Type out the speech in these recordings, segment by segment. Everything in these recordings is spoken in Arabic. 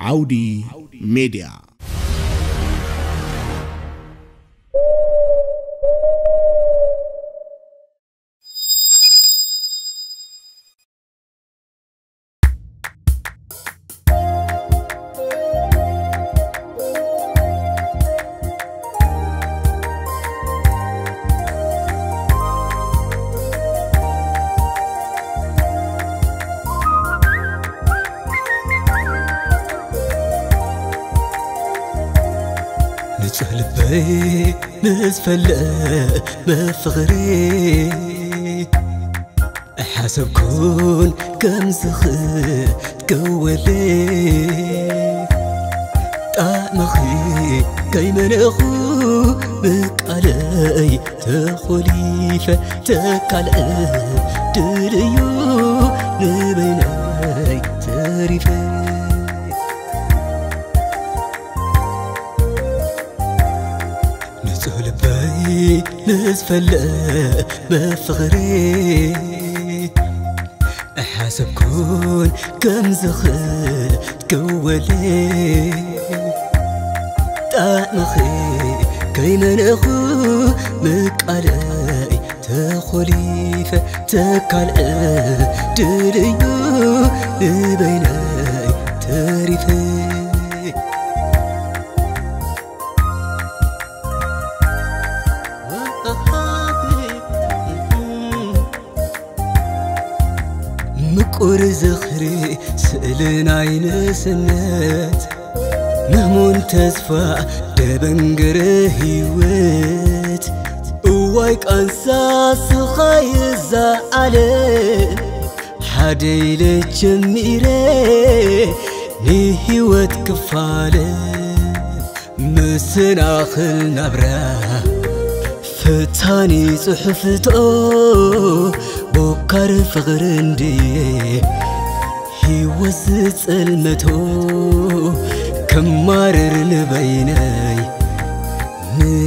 عودي ميديا. نتهلبي نزفلة بفغري حسب كون كم زخي تقولي طعمخي كيمن أخو بقالي تخليفة تكالي دليو نبيناي تريفي نتهلبي نزفلة بفغري حسب كون كم زخي تقولي طعمخي كيمن أخو بقالي تخليفة تكالي دليو نبيناي تريفي مقور زخري سألن عين سنات مهمون تزفع دبنجر هيوت وايك أنساس خايزة عليه حدي لجميري نهيوت كفالي مسناخل نبرا فتاني صحفتو بوكار فغرندي هيوزت المتو كمارر نبيناي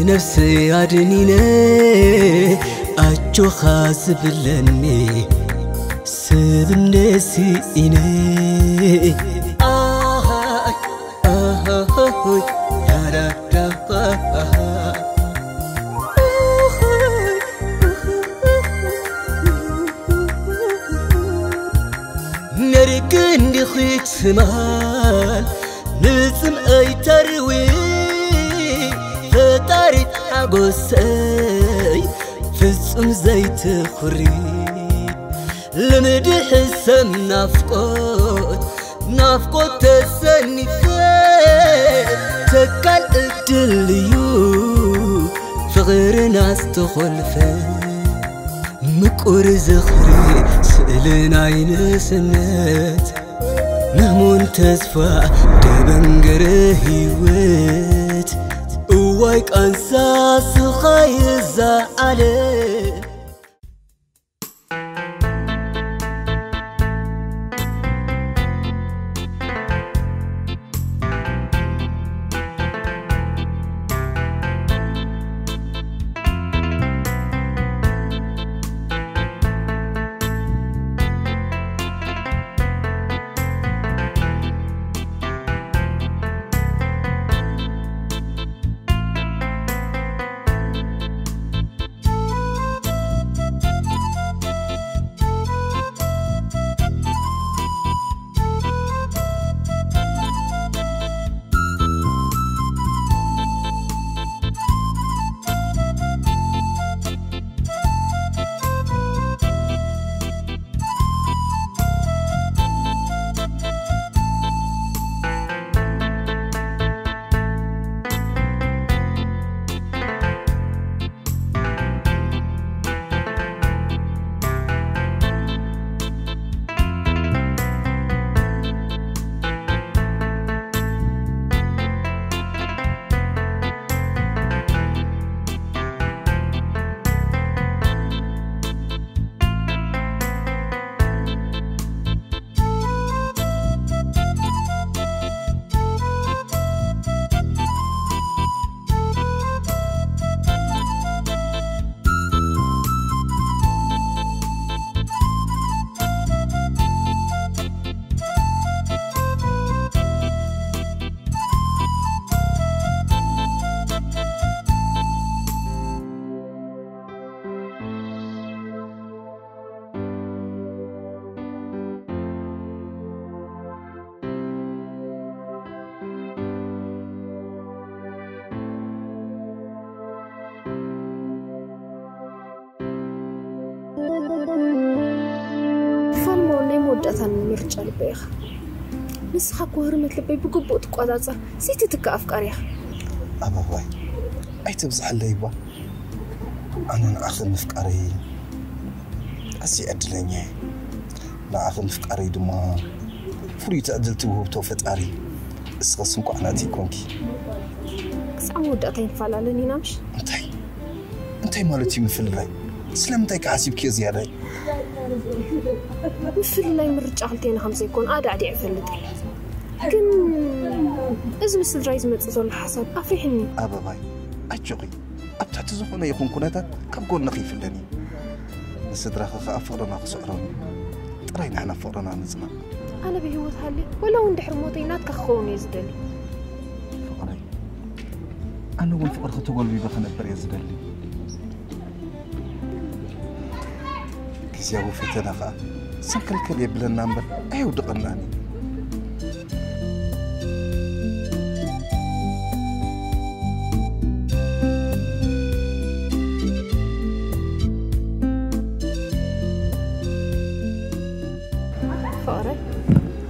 نفسي عدنيني أجو خاسب لني سب النسي إني نركن دي خيك سمال نزم أي تروي فتاريت حقوسي فزم زيت خري لمدح السم نافقوت تسني فيه تكال الدليو فغير ناس تخلفه مقور زخري سألن عين سنات مهمون تزفع دبنجر هيوت وايك أنساس خايزة عليه مودتان مرجع لبيخ نسخك وهرمت لبي بقبوت قواصر سيتي تك افكاريخ أبا باي أي تبزح الليبا أنا نأخذ مفكاري أسي أدلني نأخذ مفكاري دما فري تأدلتو توفت أري اسغسنكو أنا تيكونكي كسام مودتين فالالني نامش انتي مالتي مفللاي سلامتك حاسبك زياده مفللاي مرجع حالتين خمسه يكون ادعدي عفلت كن ازم السدرايز متصل حسب افرحني ابا باي اجقي ابتحت زخونه يكون كنتات كم قول نخيف لني السدراخ افقرنا خسرون طرينا احنا فقرنا نزنا انا بهوت هالي ولا وندحر موتينات كخوني يزدلي فقري انا وين فقر تقول بي بخنبر يزدلي كيسياو فتنا خا سنكلكل يبلنا نمبر ايو دقناني فقري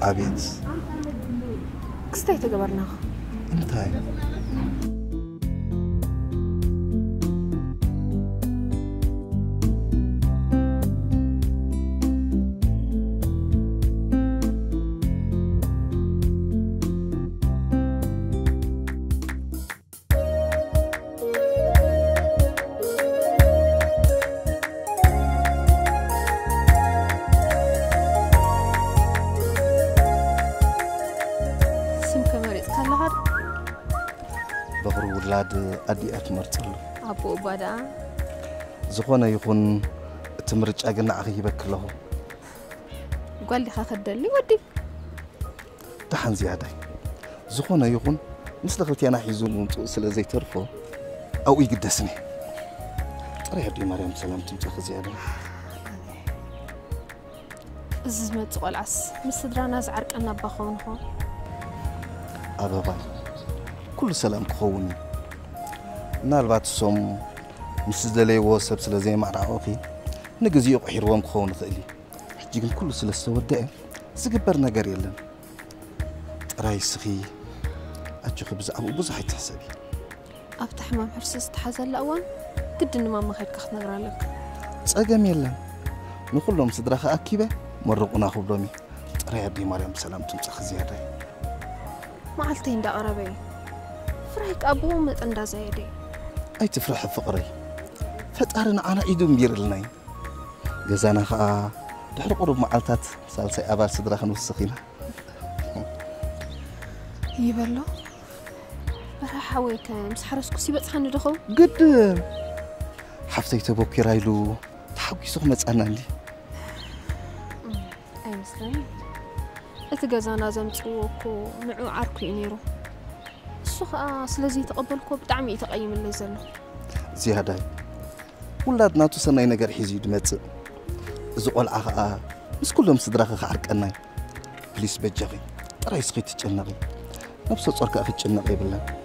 عبيد كستاي تقبرنا انتاي ولاد أدي أتمرتلو أبو بادا زخونا يكون تمرج أجنع غيبك له قال لي خدلي ودي تحن زيادة زخونا يكون مثل قلتي أنا حيزون سلا زي ترفو أو يقدسني ترى يا مريم سلام تمسخ زيادة زمت قلعس مستدرانا زعرق أنا بخون خو أبا باي كل سلام كخوني نالبات الصوم مسدلي وسب سلا زي مع رأوخي نجزي يقحيروهم كخون ثقلي حجيكم كل سلا سوداء زقبر نجار يلن رايسخي أتشوف بزعم وبزح يتحسبي أفتح ما محرسس تحزن الأول قد إن ما خير كخ نجار لك أجمع يلن نقولهم صدرخ أكيبة مرقنا خبرمي ترى يا مريم سلام تمسخ زيادة معلتين دا عربي فريق أبوه متندا زيدي أي تفرح فقري فتارنا أنا إيدو مبير لناي جزانا خا دحر قرب معلتات سالسي أبا صدرخ نوسخينا يبلو براحة ويك مسحرسكو سيبت خان دخو قدم حفتي تبوكي رايلو تحوكي سوق مصانا لي أي مسلم أتجازانا زمتوكو معو عاركو ينيرو السخاء سلازي تقبلكو بدعمي تقيم اللي زلو زيادة ولادنا تسناي نجار حيزي دمت زقول عخا مس كلهم صدرخ عرقناي بليس بجغي ترى يسقي تجنقي نفس صورك في تجنقي بالله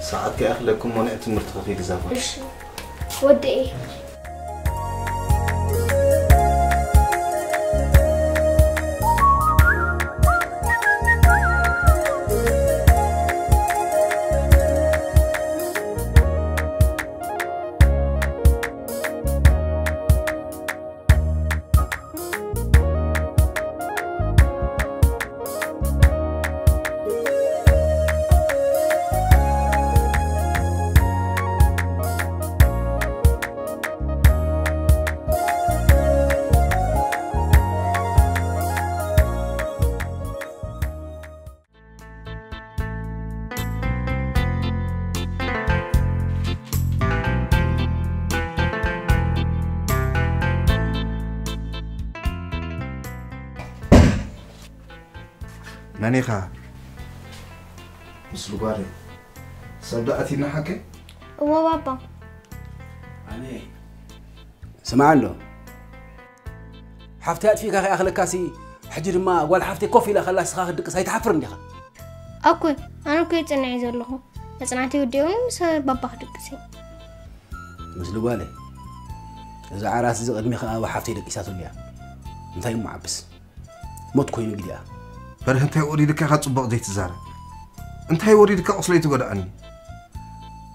ساعات كأخلكم ونأتي مرتخفي جزافة. إيش؟ ودي إيه؟ نانيخا مسلو قاري صدقتي نحكي هو بابا أنا سمع له حفتي فيك أخي أخلك كاسي حجر ما ولا حفتي كوفي لا خلاص خاخد سايت حفرني خا أكوي أنا كنت أنا عايز له بس أنا توديوني بس بابا خدكسي مسلو قاري إذا عراس إذا قدمي خا وحفتي لك إساتو ليا نتاي معبس موت كوين قديا بره انت أريدك خاطبق زيت الزارة انت أريدك أصلي تقولعني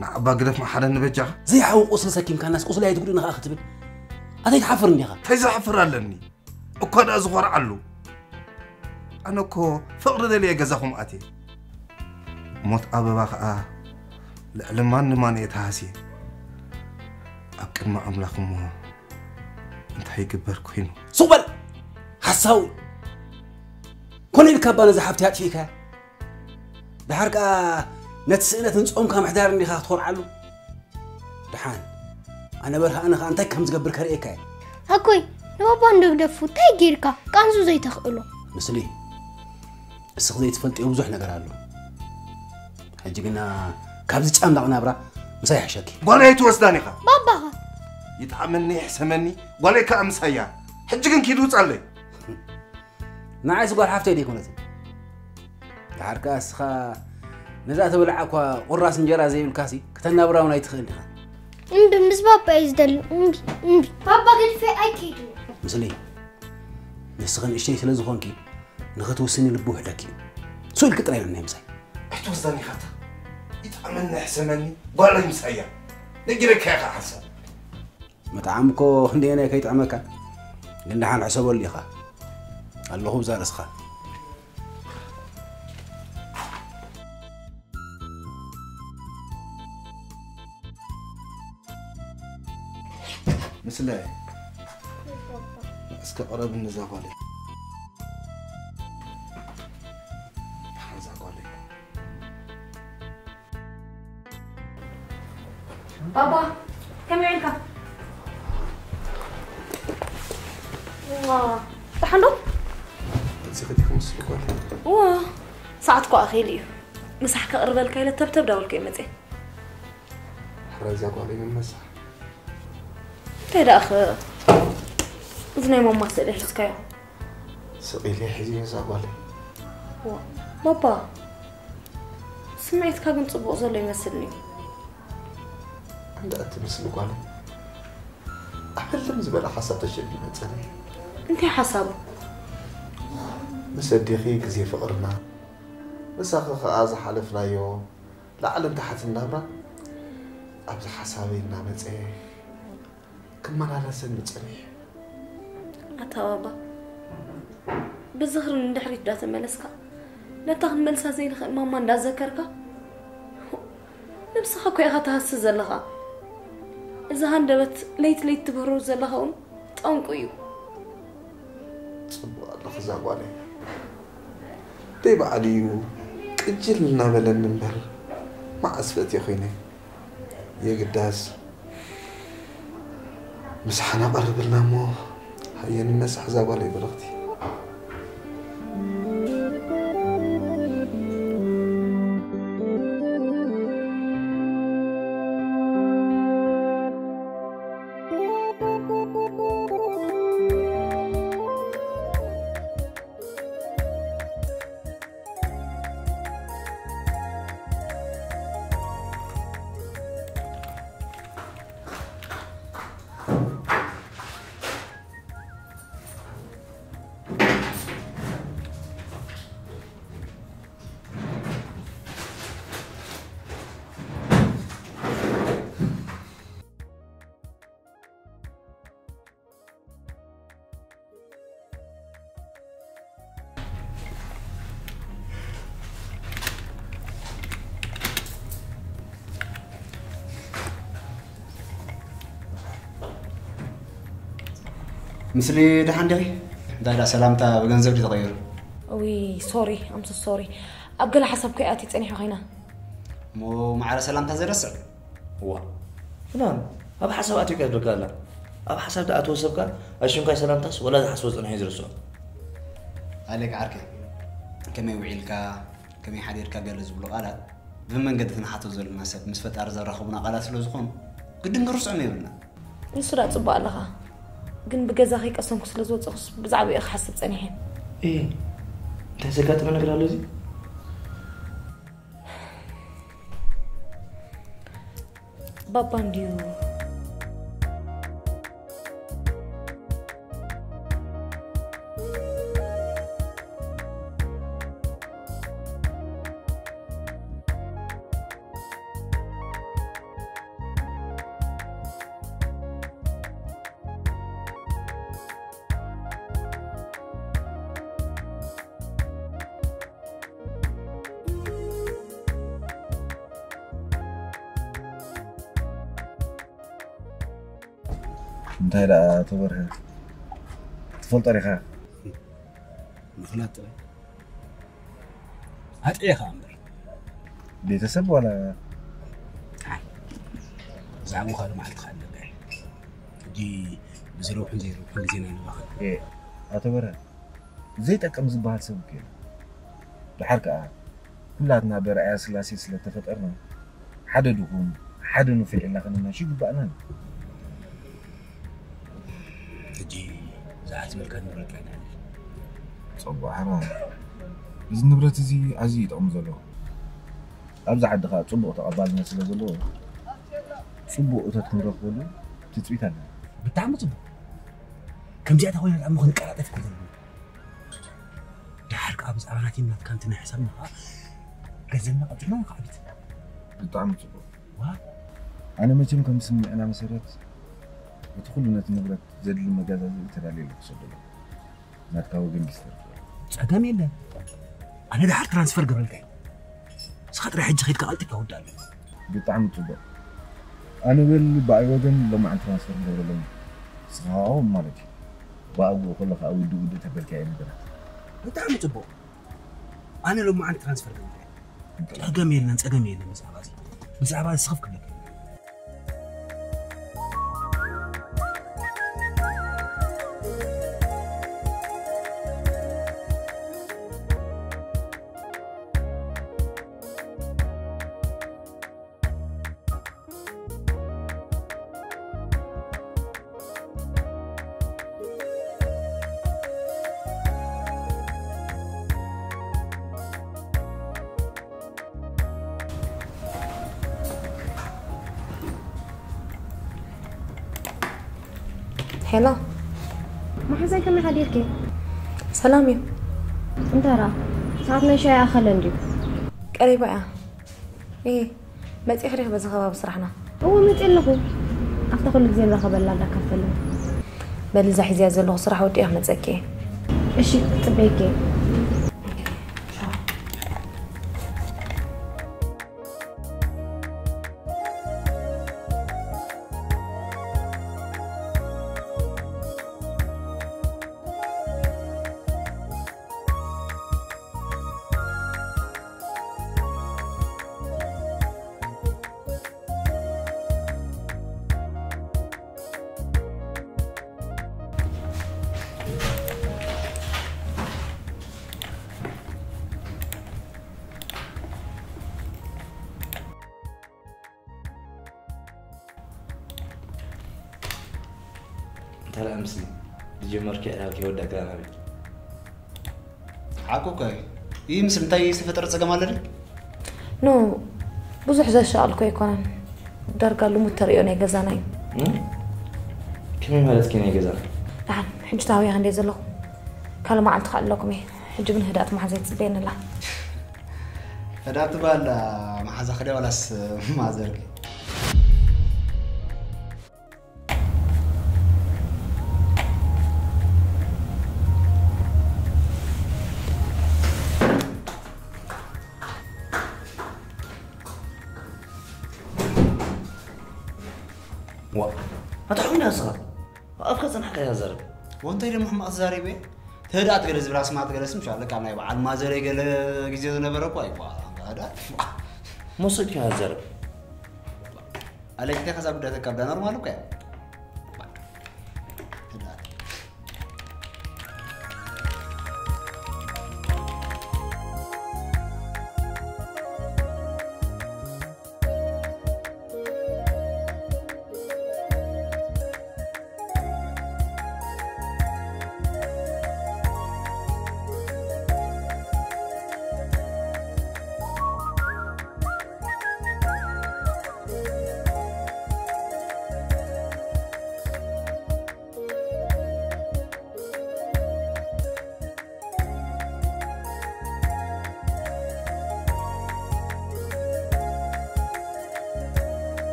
نعبا قدف مع حدا نبجع زي حو أصل سكيم كان ناس أصل هاي تقولي نخا أختبل أتاي تحفرني خا تايز حفر لني وكان أزغر علو أنا كو فقر دليا جزاهم أتي موت أبا بقى لما نمان يتهاسي أكن ما أملاكم انت هيكبر كوينو صوبل حساوي كل الكابان إذا حفتي هات فيك بحركة نتسئلة تنصوم كام حدار إني خاطر علو دحان أنا برها أنا أنت كم تقبل كريكة أكوي لما بندق دفو تايجيركا كانزو زي تخيلو مثلي السخزي تفلت يوزح نقر علو حجي قلنا كابزج أم دعنا برا مسيح شكي ولا يتوسداني خا بابا يتعملني يحسمني ولا كأمسيا حجي كن كيدو تصلي نعيس قال حفتي دي كونت الحركة سخا نزات ولعكوا قراص انجرا زي الكاسي كتنا براونا يتخيل امبي مس بابا يزدل امبي بابا قال في أكيد مثلي نسخن الشيء سلازو خونكي نخطو سني لبوح لكي سؤال كترين عنه مساي احتوزداني خاطر يتعملني يحسمني ولا يمسيا نجرك يا خا حسن متعمكو هندي أنا كي تعمكا لأن حان عصبوا اللي خا الله هو زار اسخا مثل هاي اسك قرب النزاق عليه حنزاق عليه بابا كم عندك؟ واه تحلو سيختكم مسلوك عليه واه ساعتكو أخي ليه مسحك قرب الكيلة تبتب داول كيمتي حنزاق عليه من مسح كيدا أخي إذن ماما سأليش لسكايو سقيلي حزي يزاق عليه واه بابا سمعت كاغن صبوق زلو يمثلني عند أتمثل قالي أحلم زبالة حسب تشبي متسني انت حسابه مصدقي كزي فقرنا مساخ خاز حلفنا يوم لعل تحت النبرة أبز حسابي نامت إيه كم أنا لسن متسني أتوابا بزغر من دحريت دا تملسكا لا تاخذ ملسا زي ماما دا ذكركا نفسها كو يا تهس زلها إذا هندبت ليت تبرو زلها طنقيو صبوا الله خزاق عليه طيب عليو كجلنا بلن نمبر ما أسفلت يا خيني يا قداس مسحنا قرب لنا مو هيا نمسح زاق عليه بلغتي مثلي دحان دغي دا سلامتا بغنزب دي تغير وي سوري ام سو سوري ابقى حسب كياتي تصنيح خينا مو مع سلامتا زرسع وا فلان اب حسب اتي كدك لا اب حسب دا اتوسبك اشون كاي سلامتاس ولا حسب صنع يزرسو عليك عركه كما يوعيلكا كما يحديركا قال زبلو قالات بمن قد تنحاتو زلنا سب مسفت ارز رخبنا قالات سلو زخون قد نرصع ميبلنا يسرا صبا لها كن بجزاخي قسم كسل زوص بزعبي اخ حسب صنيحين ايه انت زكات ما نقرا له زي بابا نديو انت لا تبرها تفضل طريقه مخلات هاتيها امبر بيتسب ولا زعمو خالو معلت خالد دي بزروح زينا نباخ ايه اعتبرها زي تقم زبال سب كده بحركه كلاتنا برأي سلاسي سلتفطرنا حددهم حدنو في إلا خلنا شو بقنا تجي زعت ملكان نبرت لنا صباح حرام إذا نبرت زي عزيز أمزلو أبزع الدخاء صبوا تقبلنا سلزلو صبوا تتمرق ولو تتبيت لنا بتعمل صبوا كم جاءت هون العم خذ كرات في كل ده حرك أبز أبناتي ما كانت نحسبنا جزمنا قدرنا قابت بتعمل صبوا أنا ما كم سمي أنا مسيرت وتدخلنا تنبرت زاد المجازة ترى لك صدق ما تكاو جنبستر أدم يلا أنا ده حرك ترانسفير قبل كده سخط راح يجي خيط كقلتك أود عليه بتعمل صبوا أنا بال بعيودن لما عن ترانسفير قبل لهم صاو مالك بأقول كل خاوي دو تبل كائن ده بتعمل صبوا أنا لما عن ترانسفير قبل كده أقام يلا بس عبازي سخف كله هلا ما حزاي كم حديركي سلامي انت را ساعتنا شيء اخل عندي قريبة ايه ما تخريخ بس خباب صراحنا هو متقلقوا افتكر زين ذا خبر لا كفلوا بل زح زيازه له صراحه ودي احمد زكي اشي تبيكي هلا أمسي جمر كأنا كي ودك أنا بي حقوقي إيه مثل تاي سفترة زجمالري نو بزح زي شغلكو يكون درجة لو متريون يجزاناي كمين مالت كيني جزانا نعم حج تاوي عندي زلو كلام ما عند خلكم إيه حج من هدات ما حزت بين الله هدات بال ما حز خليه ولا ما زرك ما تحومني أصغر أفكر أنا حكي يا زرب وأنت إذا محمد زاري بي تهدأت جلس براس ما تجلس مش على كامل يبقى على ما زاري جل جزء نبرة قوي هذا موسيقى يا زرب عليك تخزى بدأت كابدا نورمال وكيا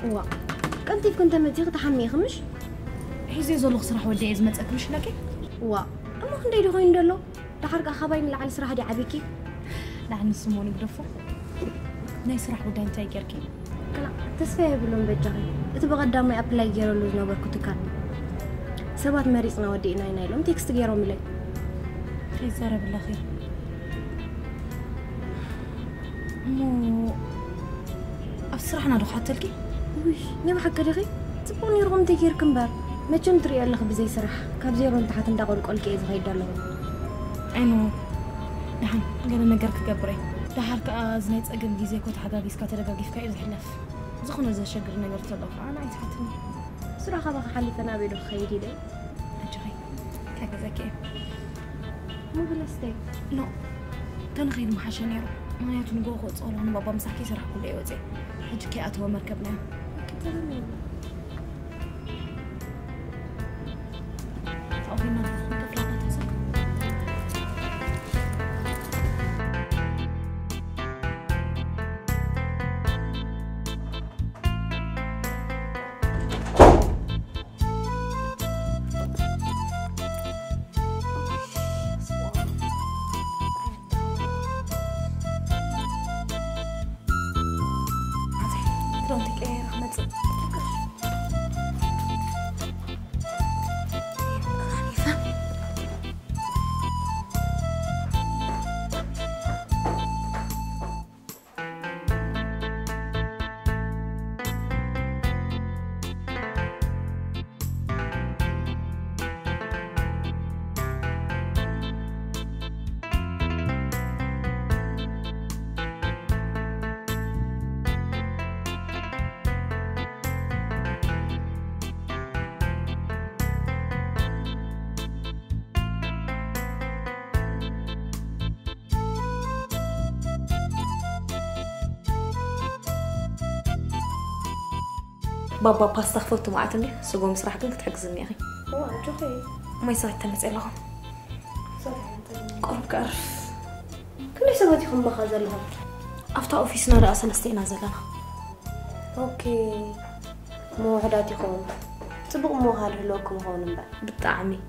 وا كنت متيغ تحمي خمش حيزي زلو صراح ودي إذا ما تأكلش لكن وا أما خندي دي خوين دلو دحرق خباين لعلي صراحة دي عبيكي لعني سموني قدفو ناي صراح ودي انتاي جيركي كلا تسفيه بلون بجاري اتبغى دامي أبلاي جيرو لوز نوبر كتكان سبات مريسنا ودي إنا ينايلهم تكست جيرو ملي خير زارة بالله خير مو أفسرح أنا روح حتلكي ويش نبى حق رغي تبوني رغم تغيير كمبار ما كنت ريا الله بزي سرح كاب زيرو تحت نداقول قول كيز غيد الله أينو نحن قال نجرك قبري دحرك أزنيت أجن جيزي كوت حدا جيس كاتر جاكيف كايز حلف زخنا زي شجر نجرت الله أنا عايز حتني صراحة بقى حلي فنا بيدو خيري ده أجري كذا كي مو بلاستيك نو تنخيل محشان يرو ما يتون جو خد صار أنا بابا مسحكي سرح كل يوزي هجكي أتوا مركبنا تمام فأبينا بابا باستا خفوت معتني سوق مسرح كنت تحجزني يا اخي شوفي ما يصير تمثل لهم قرب كعرف كل سويتكم مخازن لهم أفتح أوفيسنا رأسا استينا زلنا اوكي مو عداتكم تبقوا مو هالهلوكم هون بقى بالطعمي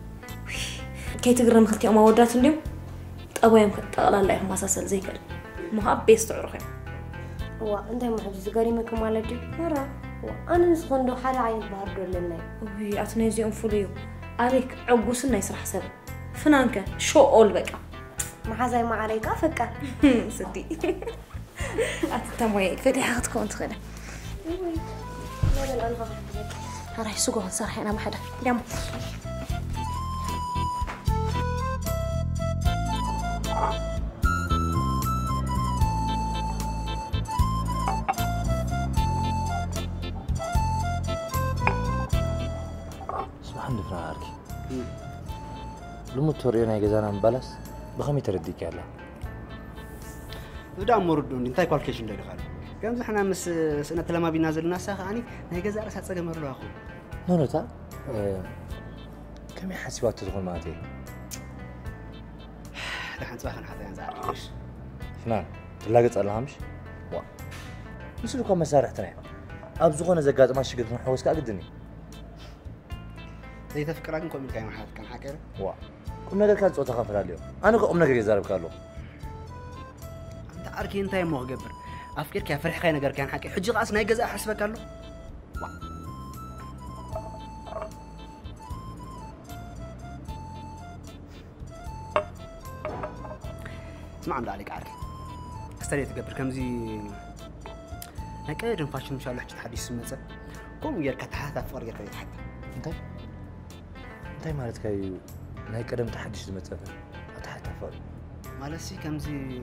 كي تقرن خلتي أما ودات اليوم أبويا تقلال لهم أساسا زي كده ما هاب بيست عرخي انت محجز قريمكم على دي مرة انا نسخن دو حالة عين بهردو لنا وي أتنازي أنفوليو عليك عقوسنا يسرح سبب فنانك شو أول بقى زي ما عليك أفكر صدي أتتموي فدي حاجتكم أنت خير لا الآن راح يسوقون صراحة أنا ما حدا يلا سبحان الله عاركي لما تورينا يجزانا مبلس بخمي ترديك يلا ودا مردون انتي كوالكيشن داير خالي كم احنا مس سنه لما بينازلنا ساخ اني نيجزا راسا تصغمر له اخو نونتا كم يحسبات تدخل ماتي دحين صباح حتى ينزعلش فنان تلاقي تصلهمش وا مسلكم مسارحتنا ابزغونه زقاط ما شقت نحوس كاقدني زي تفكرك نكون من كاين حاجه كان حكير وا كنا نقدر كان صوت خفر اليوم انا قوم نقدر يزارب كالو انت اركي انت مو غبر افكرك يا فرح خاي نغير كان حكي حجي قاس ناي غزا حسبك له اسمع عم عليك عارك استريت تقبر كمزي نكيد فاشن ان شاء الله حجي حديث سمعه قوم يركا تحت افكر يركا تحت انت مالتك ناي قدم تحديش زمصفه تحت افكر مالسي كمزي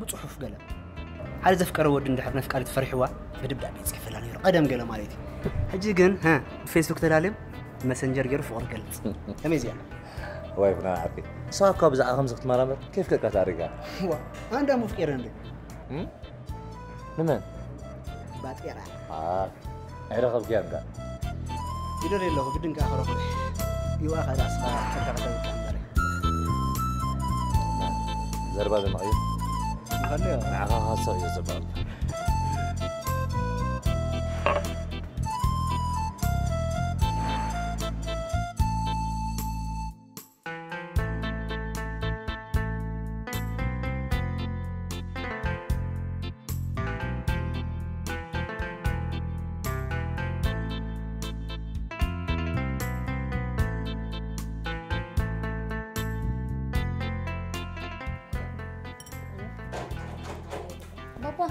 بصحف قال على زفكر ود اندحر نفكر تفرحوا بدبدا بيت كفلا نيرو قدم قال مالتي حجي جن ها فيسبوك تلالم ماسنجر غير فور قلت اميزيا واي فنا عافي صاكو بزع خمسة مرامر كيف كنت تاريخها هو عندها مفكر عندي لمن باتيرا عرق بكام قال يدري له بدن كاخر اخو يوا خلاص ترجع كامبري زربا المعيو خليها معها خاصه يا زبال بابا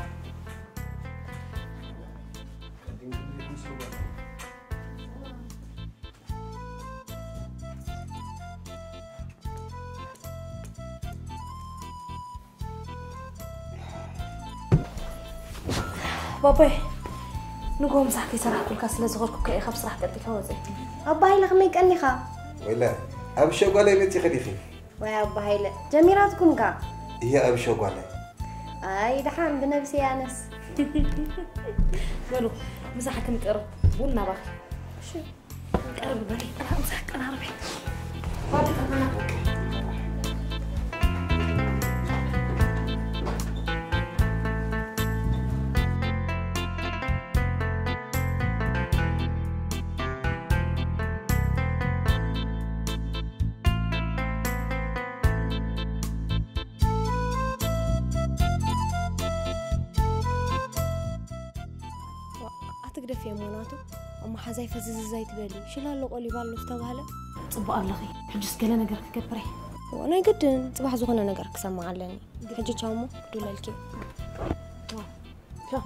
بابا نقوم صاحبي صراحة كل كاس لزغركم كأي خبص راح قدي كوزي أبا هيلا خميك أني خا ولا أبو شو قال لي بنتي خديخي ويا أبا هيلا جميراتكم كا هي أبو شو قال لي أي دحان بنفسي أنس قالوا مساحة كم تقرب قولنا بقى شو تقرب بني أنا مساحة أنا ربحت بابا أنا تقدر في موناتو أما حزاي فزز زي تبالي شو هاللو قولي بالو استوهلا صبوا الله خي حجز كلا نقر كبري وأنا يقدن صباح زغنا نقر كسمع علني حجي تشامو دولا الكي شو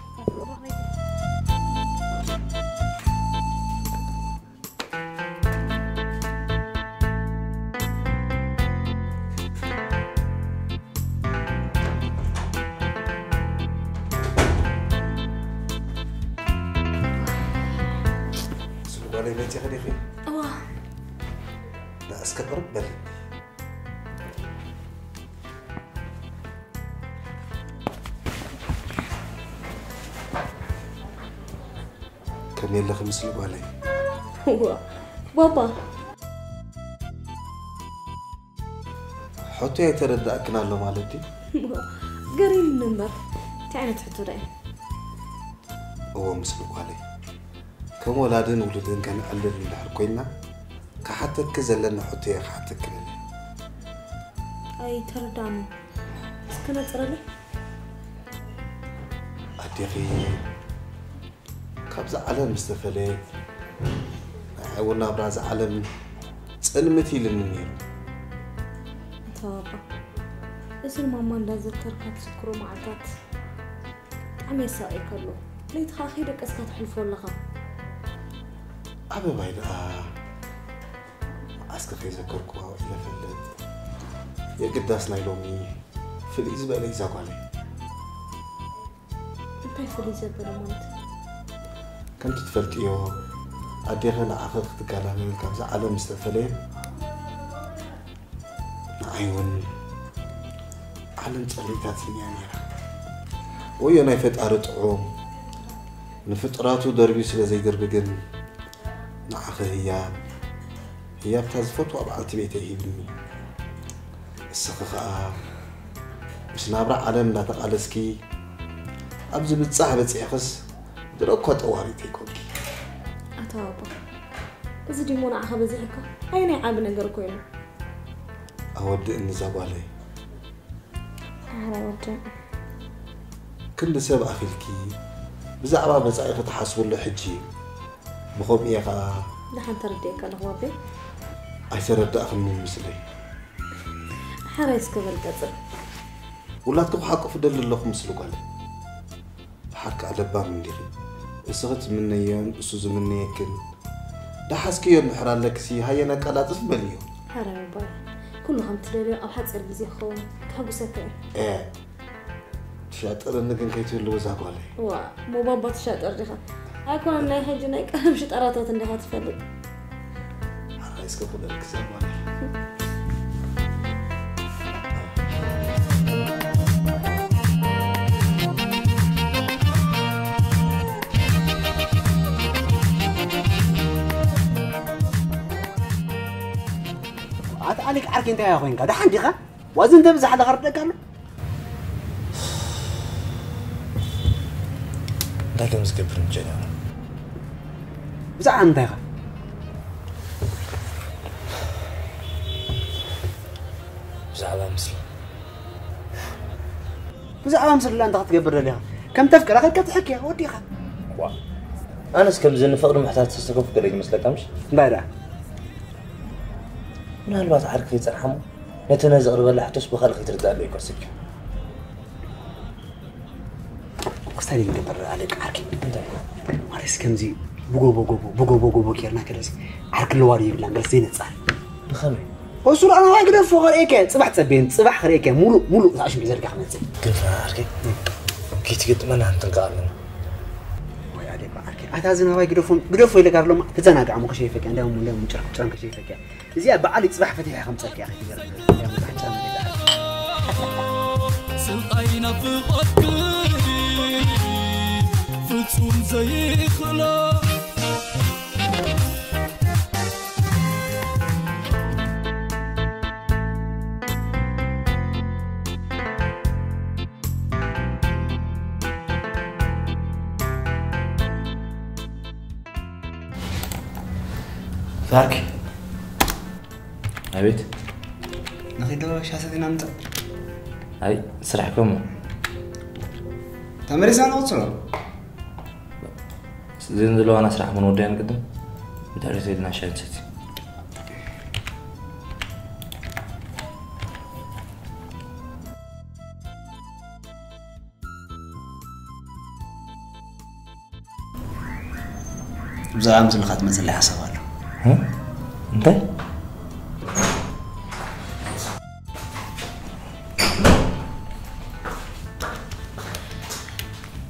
قال لي بنتي خديخي لا أسكبر بل كم يلا خمس لقالي بابا حتى يتردأكنا له مالتي قريب النمبر تعالى تحطوا رأي هو مسلوق علي كم ولادن ولدن كان قلل اللي حركوينا كحتى كزلنا حتى حتى كلنا أي تردانو سكنت رلي أديخي كابز علم مستفلي عونا براز علم سلمتي للنير بابا اسم ماما لازم تركات سكرو معتات عم يساقي كله ليت خاخي لك اسكت حلفو لغا أبي بايد أسكت في ذكركوا إلى فلت يا قداس نايلومي في الإزبة اللي يزاق علي انت في الإزبة لمانت كنت تفلتيو أديخنا أخذ تكالامي الكابزة على مستفلين عيون علم تقليتات يعني ويا نايفت أرتعوم نفتراتو دربي سلا زي دربقن نعخ هي بتزفوت وأبعالتي بيتي هيبني السخخاء مش نابرع علم لا تقالسكي أبزو بتصاحبت سيخص دروكو طواريتي كوكي أتابا إذا ديمون عخا بزيحكا أين عاب نقر كوينو أود إني زابالي أود كل سبب أخيلكي بزعبا مزايخ تحاسبوا له حجي بخوم إيقا لحن ترديك أنا هو بي أيسرد أخل من مسلي حريس قبل قصر ولادكم حقوا في دل الله مسلو قال حق على بام من ديري السغت من أيام أسوز من يكن ده حسكي يوم حرال لك سي هاي أنا كلا تفبليو حرام باي كلهم تلالي أو حد سير بزي خون تحبوا سكر إيه شاطر إنك نكيتو اللي وزاق عليه وا مو بابا شاطر دخل أكون أنا هجنا كلام شت أراتات اللي هتفلق حرايس كبر لك زاق عليه عليك عارك انت يا اخوين ده حندي خا وازن تبز حدا غردك قالو ده كم سكبر نجنا بزع انت يا بزع امسل لا انت تقبر لها كم تفكر اخي كم تحكي ودي خا انا سكم زين فقر محتاج تستكف قريب مثلك امش بايدا ምናልባት ዓርክ ይጽርሐሙ ነተነዘ ቅርበላ ሕቶስ በኻልክ ይትርዳለ ይኮስክ ወስተሪ ንገበር አለቅ ዓርክ እንታይ ማለስ ከምዚ ብጎ ኬርና ከለዚ ዓርክ ለዋሪ ይብላ ገል ዘይነጻል ብኸመይ ወሱር አና ዋይ ግደ ፎኸር ኤከ ጽባሕ ጸበን ጽባሕ ኸር ኤከ ሙሉ ዛሽ ቢዘርጋ ኸመጽ ግፋ ዓርክ ኪት ግጥመና አንተንቃለን أتازن هواي قدوفو إلى قبل ما تزناق عمو كشيء فك عندهم ولا مشرق كشيء فك زي بعلي تصبح فتح خمسة يا أخي يا سلطينا في قدري فتون زي خلاص فاك أبيت نخيدو شاسدين أنت هاي سرحكم تمرس أنا أوصله زين دلو أنا سرح من ودين قدم بداري سيدنا شاهد ستي بزعم زلخات مثل اللي حسب له ها انت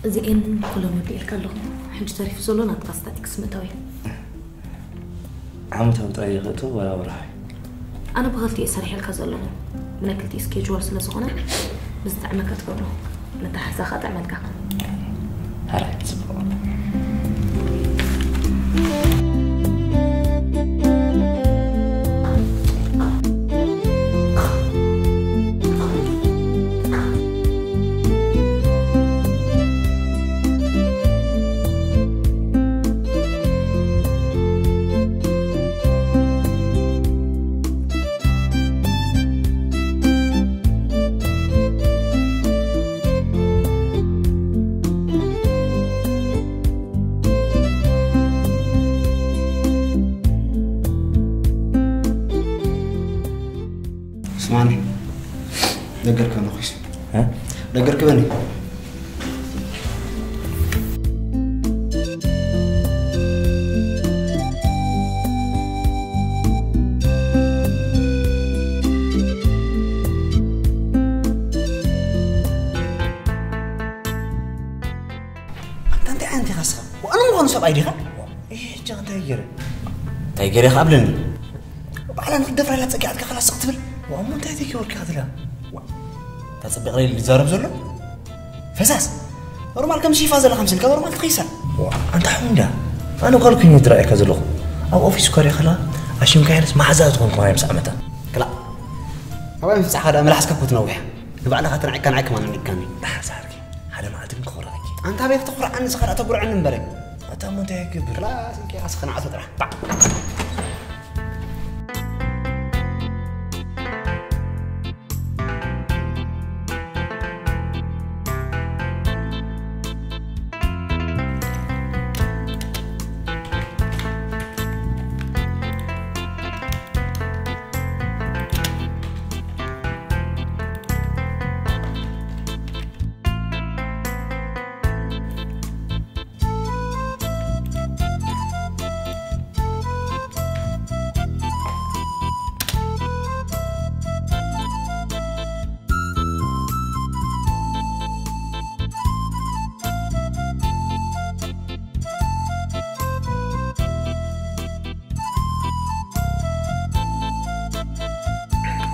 زين كلهم يبيلك لهم حنج تعرف زولنا تقصتك سمتوي عمتها بطريقته ولا وراي انا بغلتي اسرح لك زولهم من اكلتي سكيجول سلازونه بس تعملك تقولوا نتحسا خاطر عملك هلا نقرك أنا خويس ها نقرك بني أنت عندي خاصة وأنا ما أنصب أيديها إيه جا تايجري قبلني وبعدين الدفرة لا تقعد خلاص تقتبل وأمو أنت هذيك ورك هذا لا تصبق لي اللي زارب زلو فساس نورمال كم شي فازل 50 كم نورمال تقيسا أنت حمدا أنا قال كني درائك هذا لغو أو أوفيس كاري خلا أشيم كاينس ما حزات تكون قايم سامتا كلا هو يمسح هذا ملحس كبوت نوح نبعنا خاطر كان عيك ما نكاني حزارك هذا ما عندك قراك أنت بيت تقرا عن سخر أتقرا عن مبرك أتامو تهيك خلاص إنك أسخن عطرح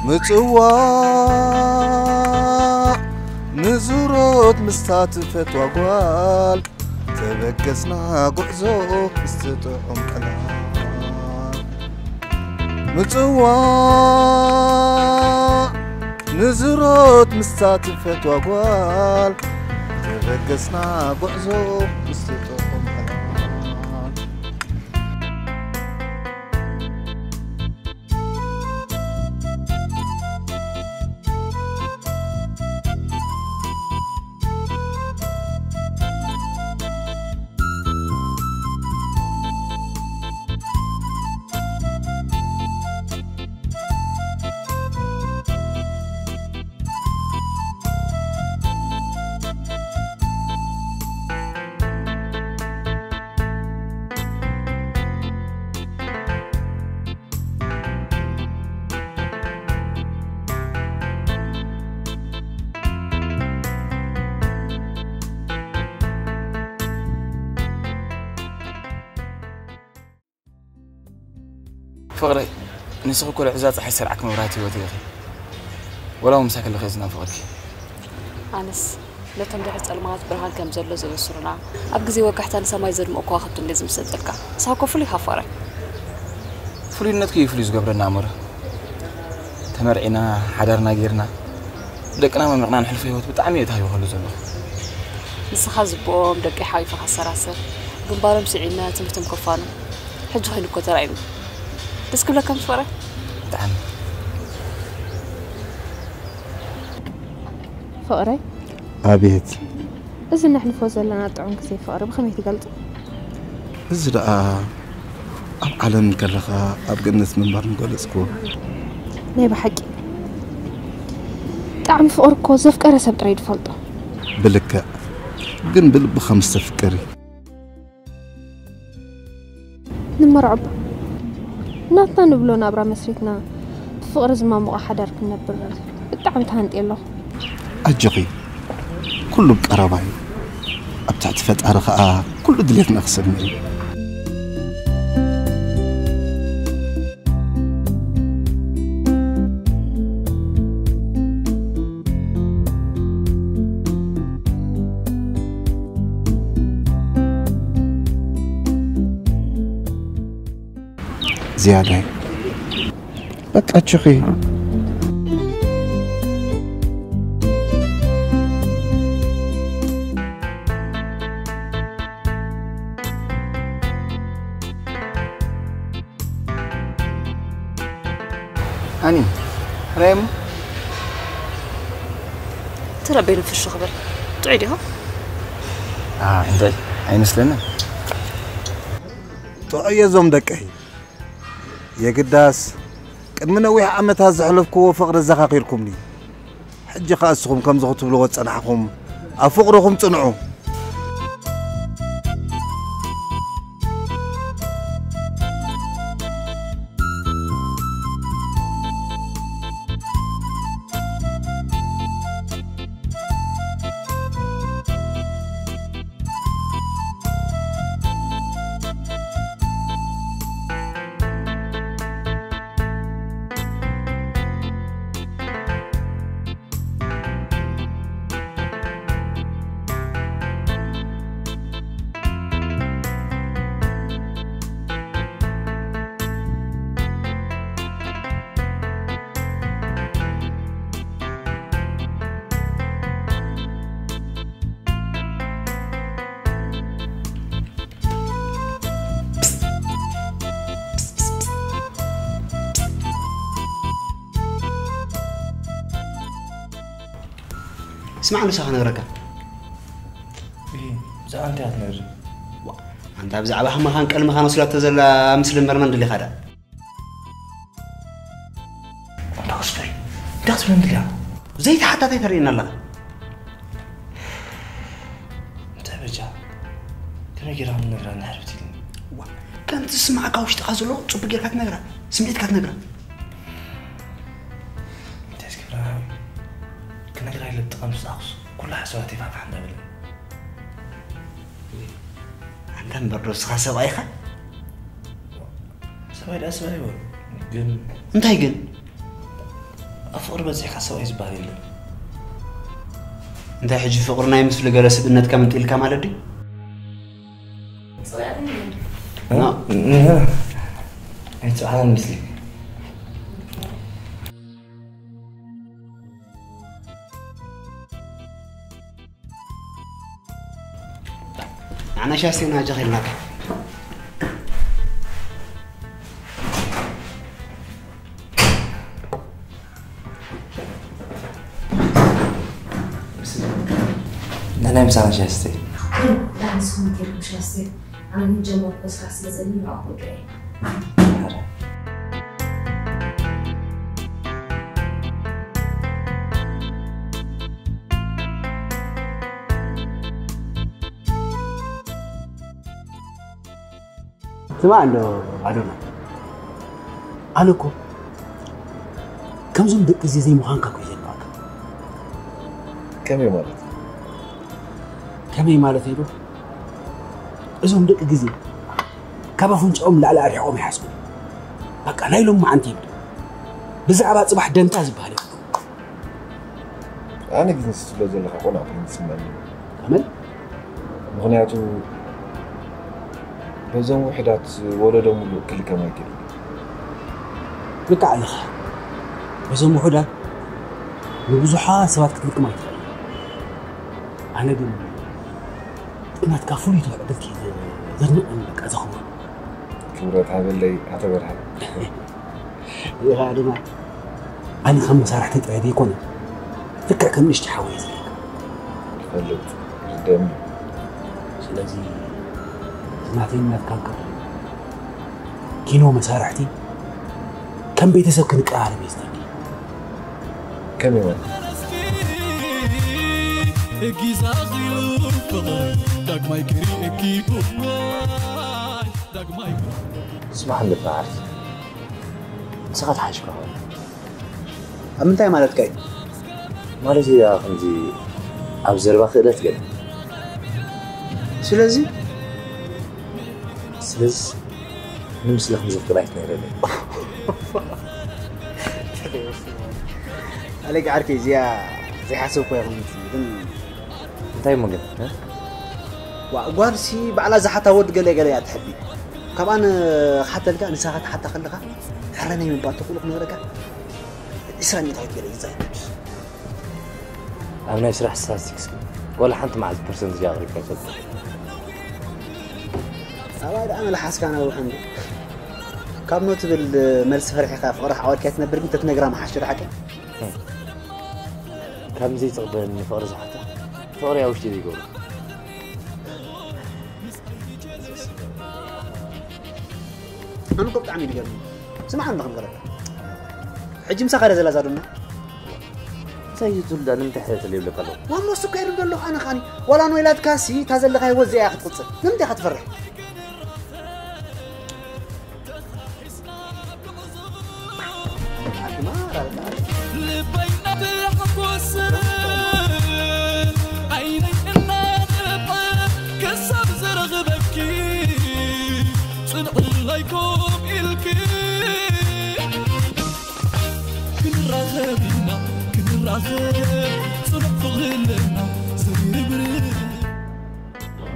متوا نزورت مستاتفت وقوال تبكسنا قعزو استطعم كلام متوا نزورت مستاتفت وقوال تبكسنا قعزو استطعم كلام فقري نسخ كل عزاز حيصير عك مراتي وتيغي ولا مساكن اللي خيزنا فقري أنس لا تمدح المات برهان كم زلوا زي السرنا أبجزي وقحتان سما يزر مقوا خدت لازم صدقك ساكو فلي خفارة فلي نتكي فليس قبرنا مرة تمرعنا حضرنا غيرنا دقنا ما مقنا نحل في وقت بتعميت هاي وخلو زلوا نسخ زبوم دقي حاي فخسراسر جنبارم سعينا تمتم كفانو حجو هاي نكو تراعيم بس كلها كم فرق؟ تعال فقري؟ أبيت إذا نحن فوز لنا طعم كسي فقري بخمية قلت إذا رأى أب علم كرخا أبقى الناس من بار نقول اسكو نيبا حقي طعم فقركو زفك أرسب تريد فلطة بلك قن بلب 5 فكري نمرعب ناطنا نبلو نابرا مسريتنا فقر زمان مقا حدار كنا برر بتعم تهانت يلو أجغي كله بقرباي أبتعت فتح رخاء كله دليت نقصر مني زيادة بقى أجغي أني ريم ترى بين في الشغل تعيدها عندي أي مثلنا تعيزهم دكهي يا قداس قد من ويح عمتها زحلفكو فقر الزخاقيركم لي حجي خاصكم كم زغتوا بلغة صنعكم أفقركم صنعوا اسمعني شو خنقرك إذا أنت هتنرجع أنت بزعبة هم خان كلمة خان وصلت تزل مسلم برمند اللي خدا أنت أصبري أنت أصبري من دلها زي حتى تيترين الله أنت برجع كم يجرى من نقرأ نعرفتي كم تسمع كوش تخزلو صوب جركات نقرأ سمعت كات نقرأ أنت إسكبراوي كنا نقرأ اللي بتقمص أقص كل حسواتي فات عندها بال عندهم بردوس خاصة وايخة سوي لا سوي قل انت هيقل أفقر بزيك حسوي زبالي له انت حجي فقرنا يمثل جلس بنت كم تقول كم على دي لا أنت على مثلي أنا شاسينا جهلناك أنا مسانا شاستي لا نسون كيف شاستي أنا من جمع بس راس لازم نعقد إيه سمع له أدونا أنا كم زم دق زي مهانك كويس معك كم يمالت يدو زم دق جزي كم فنجهم لا أريحهم يحسبون بقى نايلهم ما عندي بزعبات صباح دنتاز بهالي أنا جزء سلوزن لخقونا في نسمعني كمل مغنياتو بزوم وحدات ولدهم كل كما يكل بقى على خير بزوم وحدات ببزحات سوات كتلك ما يتغير أنا قل إنها تكافوني تحدث ذرنق أنك أزخمه كبرات هذا اللي أعتبرها يا غالي أنا خمس سارحتي تعيدي كونه فكرة كم اشتحاوي زيك فلت قدامي سلازي سمعتين إنك كاكر كينو مسارحتي كم بيتسب كنك أعلم يستني كم يوم اسمح لي بعرف سقط حاجة هون أمتى مالت كاي مالتي يا خنزي أبزر باخدت كده سلازي نمسلخ مزفت رايت نيرلي عليك عارفي زي حاسوكو يا خنزي انتي مقل ها وأقوارسي بعلا زحتا ود قلي يا تحبي كمان حتى لقى نساعد حتى خلقها حرني من بعد تقولك نورك إسراني تعيد قلي زي أنا يشرح ساسكس ولا حنت مع البرسنت جاغري كذا أنا لحاس كان أروح عندي كم نوت بالمرس فرحي خاف فرح أول كاتنا برمت 2 جرام حشر حكي كم زي تقبل فقر زحته فقر يا وش تدي يقول أنا كنت عميل قلبي سمع عندك غلط حجم سخر زلا زادنا سيزول ده نمت حياة اللي يبلغ له والله سكر يقول له أنا خاني ولا أنا ولاد كاسي تازل لغاية وزي أخذ قصة نمت أخذ فرح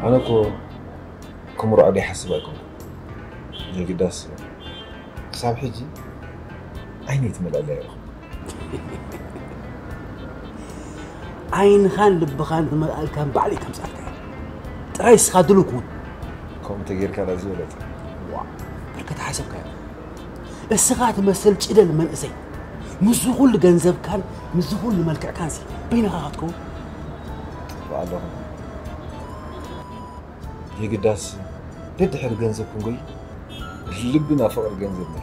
أنا كم رأي حسبكم زي قداس صعب حجي عيني تمل عليه عين خان لب خان تمل كان بعلي كم ساعة ترايس خادلوكم كم تغير كذا زولت بركة حسب كان السقاط مثل جدل من أزي مزغول جنزب كان مزغول الملكع كانسي بين غاطكم والله هي قداس تدحر جنزبكم قوي لبنا فوق الجنزبنا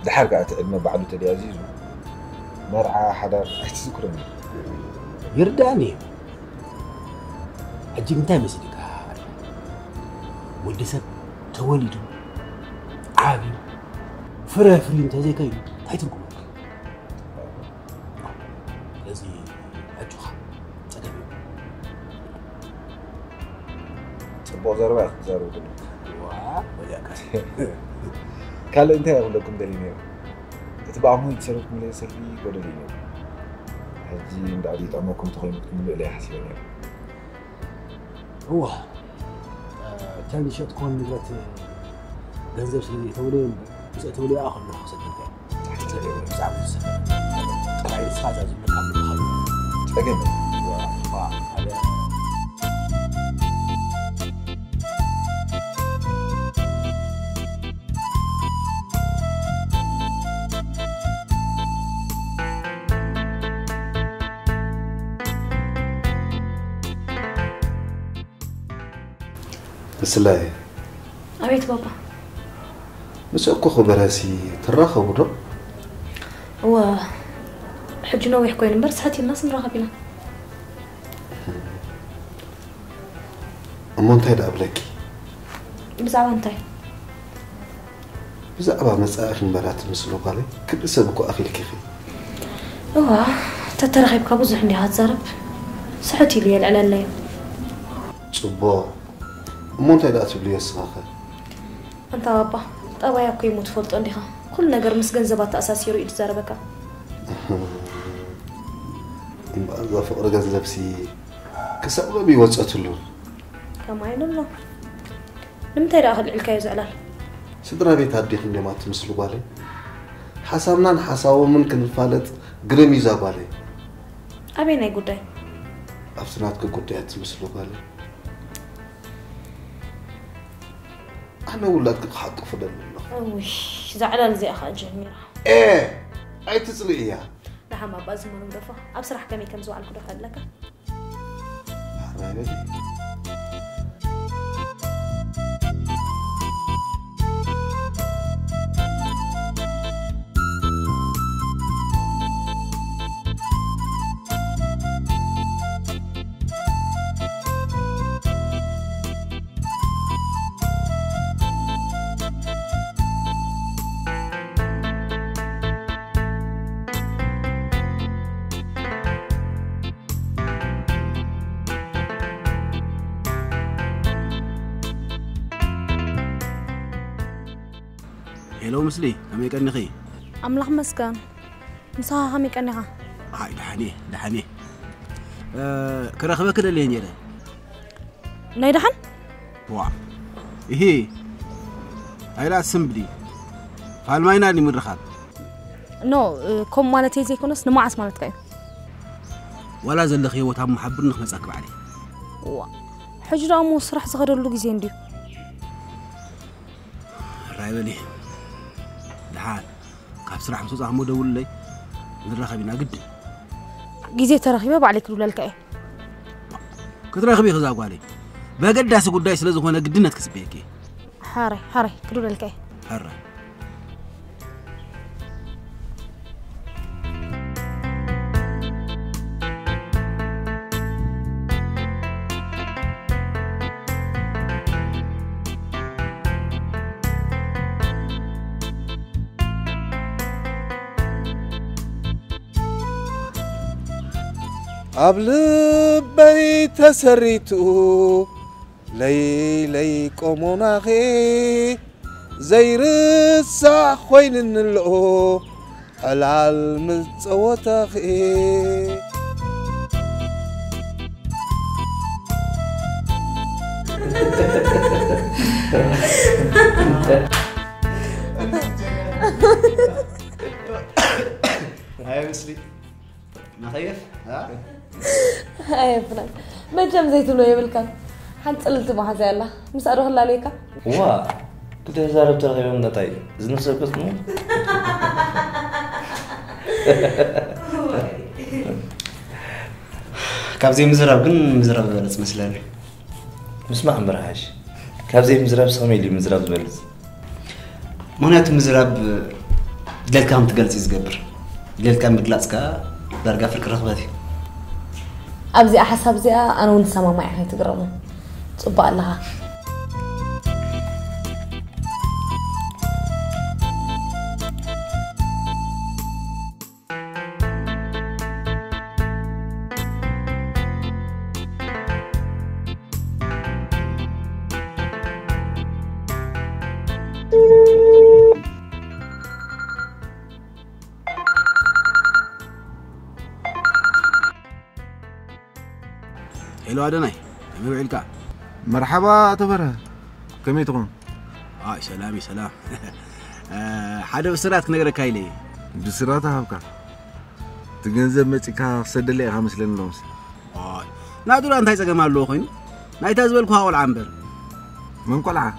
دحر قاعد علمنا بعده تدي عزيزو مرعى حدا أتذكرني يرداني أجيب انتهي مسيدك ولدسب تولدوا عابي فرافري انت زي كاين تحيتكم لازم أجوخ تدبي تبغى زربات زربوا واه وياك قال انت يا ولكم دليني تبع مو يتصرفكم لي سري ودليني هجي بعدي طعمكم تخيمكم لي حسيني هو كان شيء تكون نقرأت جنزب سيدي تولين تولي آخر من حسد الكلام تحت لي ساعة السنة تراعي ساعة زي ما كان بالخلق تلاقينا هذا بسلاي أبيت بابا بس أكو خبراسي تراخوا برا هو حجنا ويحكوا لنا برس حتى الناس نراقبنا أما أنت هيدا قبلك بزعوا أنتي بزعوا مسألة مرات مسلو قالي كل سبكو أخي الكيخي هو تترغب كابوز عندي هاتزرب صحتي لي العلان لي صبا أما أنت هيدا أتبلي الصراخة أنت بابا طبعا يكوي متفوت عندها كل نجار مسجنزبات أساسي يريد زربك إذا فقر جنزب سي كسبوا بيوصلت له كما يقولون نمتى راح العلكاية زعلان سدرا بيت هديك اللي ما تمسلوا بالي حسابنا نحساو ممكن الفالت قرمي زابالي أبينا يقولي أفسناتك قدي تمسلوا بالي أنا ولادك حق فضل الله وش زعلان زي أخا جميرة إيه أي تسلي إياه نعم ما بازم من دفع أبصراحة كم زوال كده خلك حبايبي هلو مسلي أمي كان نخي أملاح مسكان مساها همي كان نخا هاي لحني كراخبة كده اللي هنجري نايدحن وا إيه هاي لا سمبلي فالما ينادي من رخال نو كم مالتي زي كونس نماعس مالتك ولا زل خيوت هم محبر نخمس أكب عليه وا حجرة مو صراحة صغير اللو جزين دي رايبني لحال كاب صراحة مسوس عمود أقول لي نرخبينا قد جزي ترخيبه بعليك ولا الكأ كترخبي خزاق عليه بقد داس قد دايس لازم هنا قدنا تكسبيكي حاري كدول الكأ حاري قبل بيت سريتو لي قومونا خي زي رسا خوين نلقو العلم تصوتا خي هاي مسلي نخيف ها هاي فلان ما جام زيتون يبلكن حد قلت ما حزي الله مس اروح الله عليك وا كنت هزارب ترغي من نتاي زنو سرقت نو كابزي مزراب كن مزراب بلز مسلاني مسمع مرحاش كابزي مزراب ساميلي مزراب بلز مهنات مزراب دلال كام تقلصي زقبر دلال كام مقلاصكا درجه في الرغبتي ابزي احسب زي انا ونسما معي هاي تقرمو صبا لها حلو أدناي أمي بعلكا مرحبا تبرة كم يتقون سلامي سلام حدا بسرات نقرأ كايلي بسرات هابكا تجنزب متكا صد لي 5 لنلومس نادول أنت هيك جمال لوخين نايت أزبل كوا والعنبر من قلعة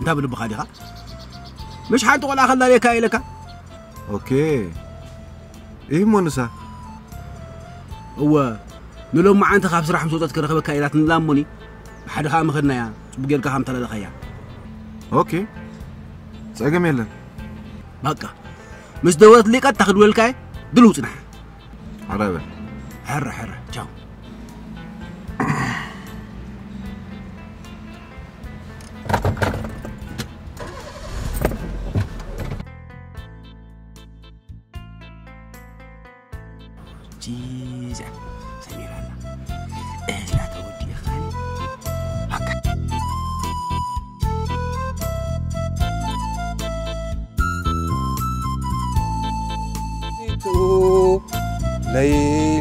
أنت بدو بخادها مش حد ولا خلى لي كايلك أوكي إيه مونسا هو نلوم مع أنت خابس راح مسوطات كرخبة كايلات نلاموني حدا خام خدنا يا بقير كهام تلا دخيا أوكي سأجمع يلا بقى مش دورت ليك تاخذ والكاي دلوتنا عربة حرة جاو جيزة سمير الله لا تودي يا خالي هكا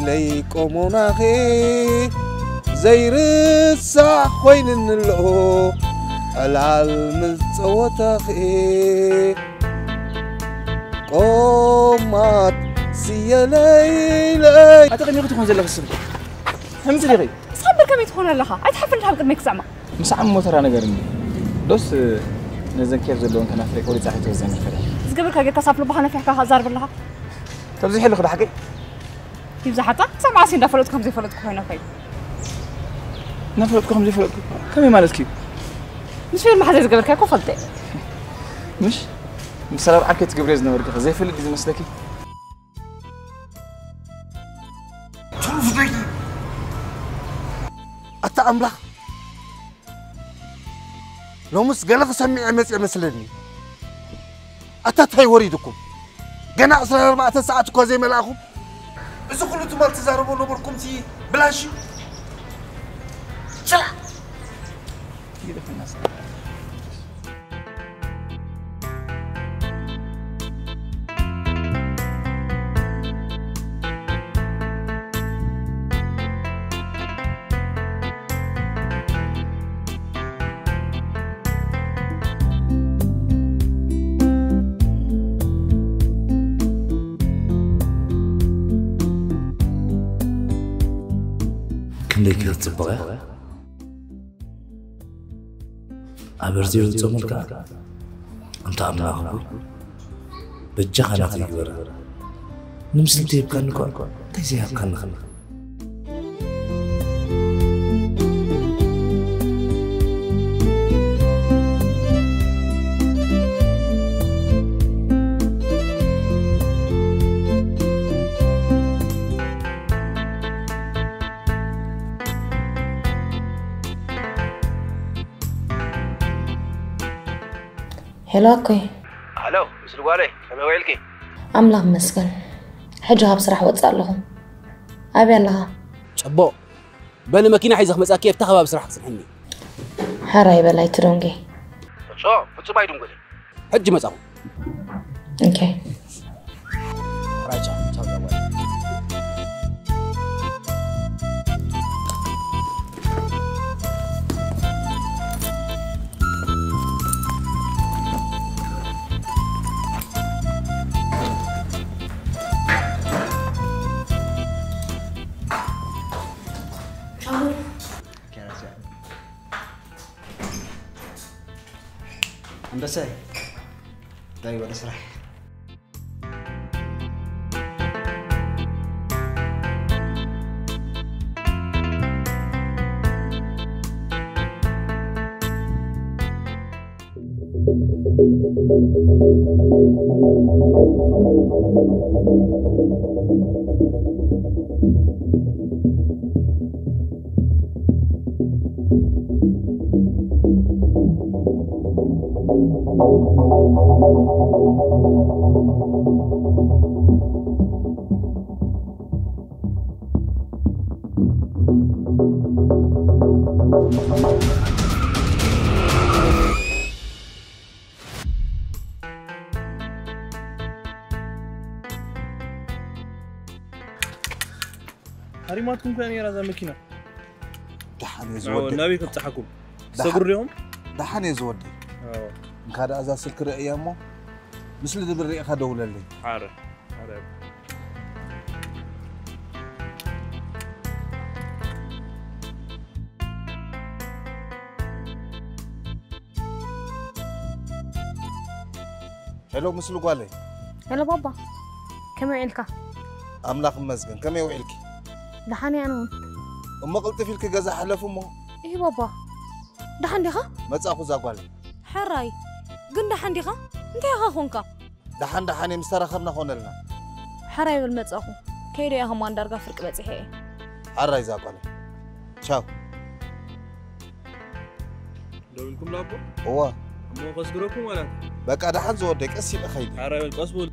لي قومونا خي زي رسا خوين نلقو العلم تصوتا خي قومات سيا ليلي أتغني غتكون زي لك السبت فهمت لي غي صحابك كم يدخلون لها أتحفل لها بقدر ما يكسعما مش عم موتر أنا قرني دوس نزل كيف زلون كان أفريقيا ولي تحت وزين الفريق قبل كاجي تصافلوا بحنا في حكاها زار بالله طب زي حلو خد حكي كيف زحطة سمع سين دفلتكم زي فلتكم هنا فين نفلتكم زي فلتكم كم مالك كيف مش في المحل قبل كاكو فلتي مش مسلاب عكت قبريز نورك زي فلت دي مسلكي شوف دقي أتأملك لو مس قالك سمي مثلني أتتهي وريدكم جنا 14 ساعة كو زي ملاكم إذا كنتم ما تزاربوا نبركم تي بلاشي شلا كده في الناس ليك تصبغ أبرزيو تصملك أنت أمنا أخوي بجانا تيجبر نمسل تيب كان تيزيها كان هلو أكوي هلو مسلو علي كم ويلكي أملاك مسكن حجها بصراحة واتسأل لهم أبي الله شبو بل ماكينة حيزخ مساك كيف تخبى بسرعة سنحني حراي بلاي ترونجي شو بتصباي دونجي حج مساو اوكي راجع هندسة داي ولا سرح هريماتكم كان يرى ماكينة دحان يزودي النبي كبصحكم سقر اليوم دحان يزودي كذا أزا سلك رأيامه مثل ذي بالرئة خدوله لي عارف هلو مثل قالي هلا بابا كم يعيلك أملاك مزجن كم يوعيلك دحاني أنا أما قلت فيك جزء حلف أمه إيه بابا دحان ديها ما تأخذ زقالي حراي قلنا دحان ديها أنت يا خونك دحان مسترخبنا خون لنا حراي بالمتأخو كيري يا هم أندرجا فرق بتحيي حراي زقالي شاو دولكم لابو هو مو قصدكم ولا بقى دحان زودك أسيب أخيدي حراي بالقصبول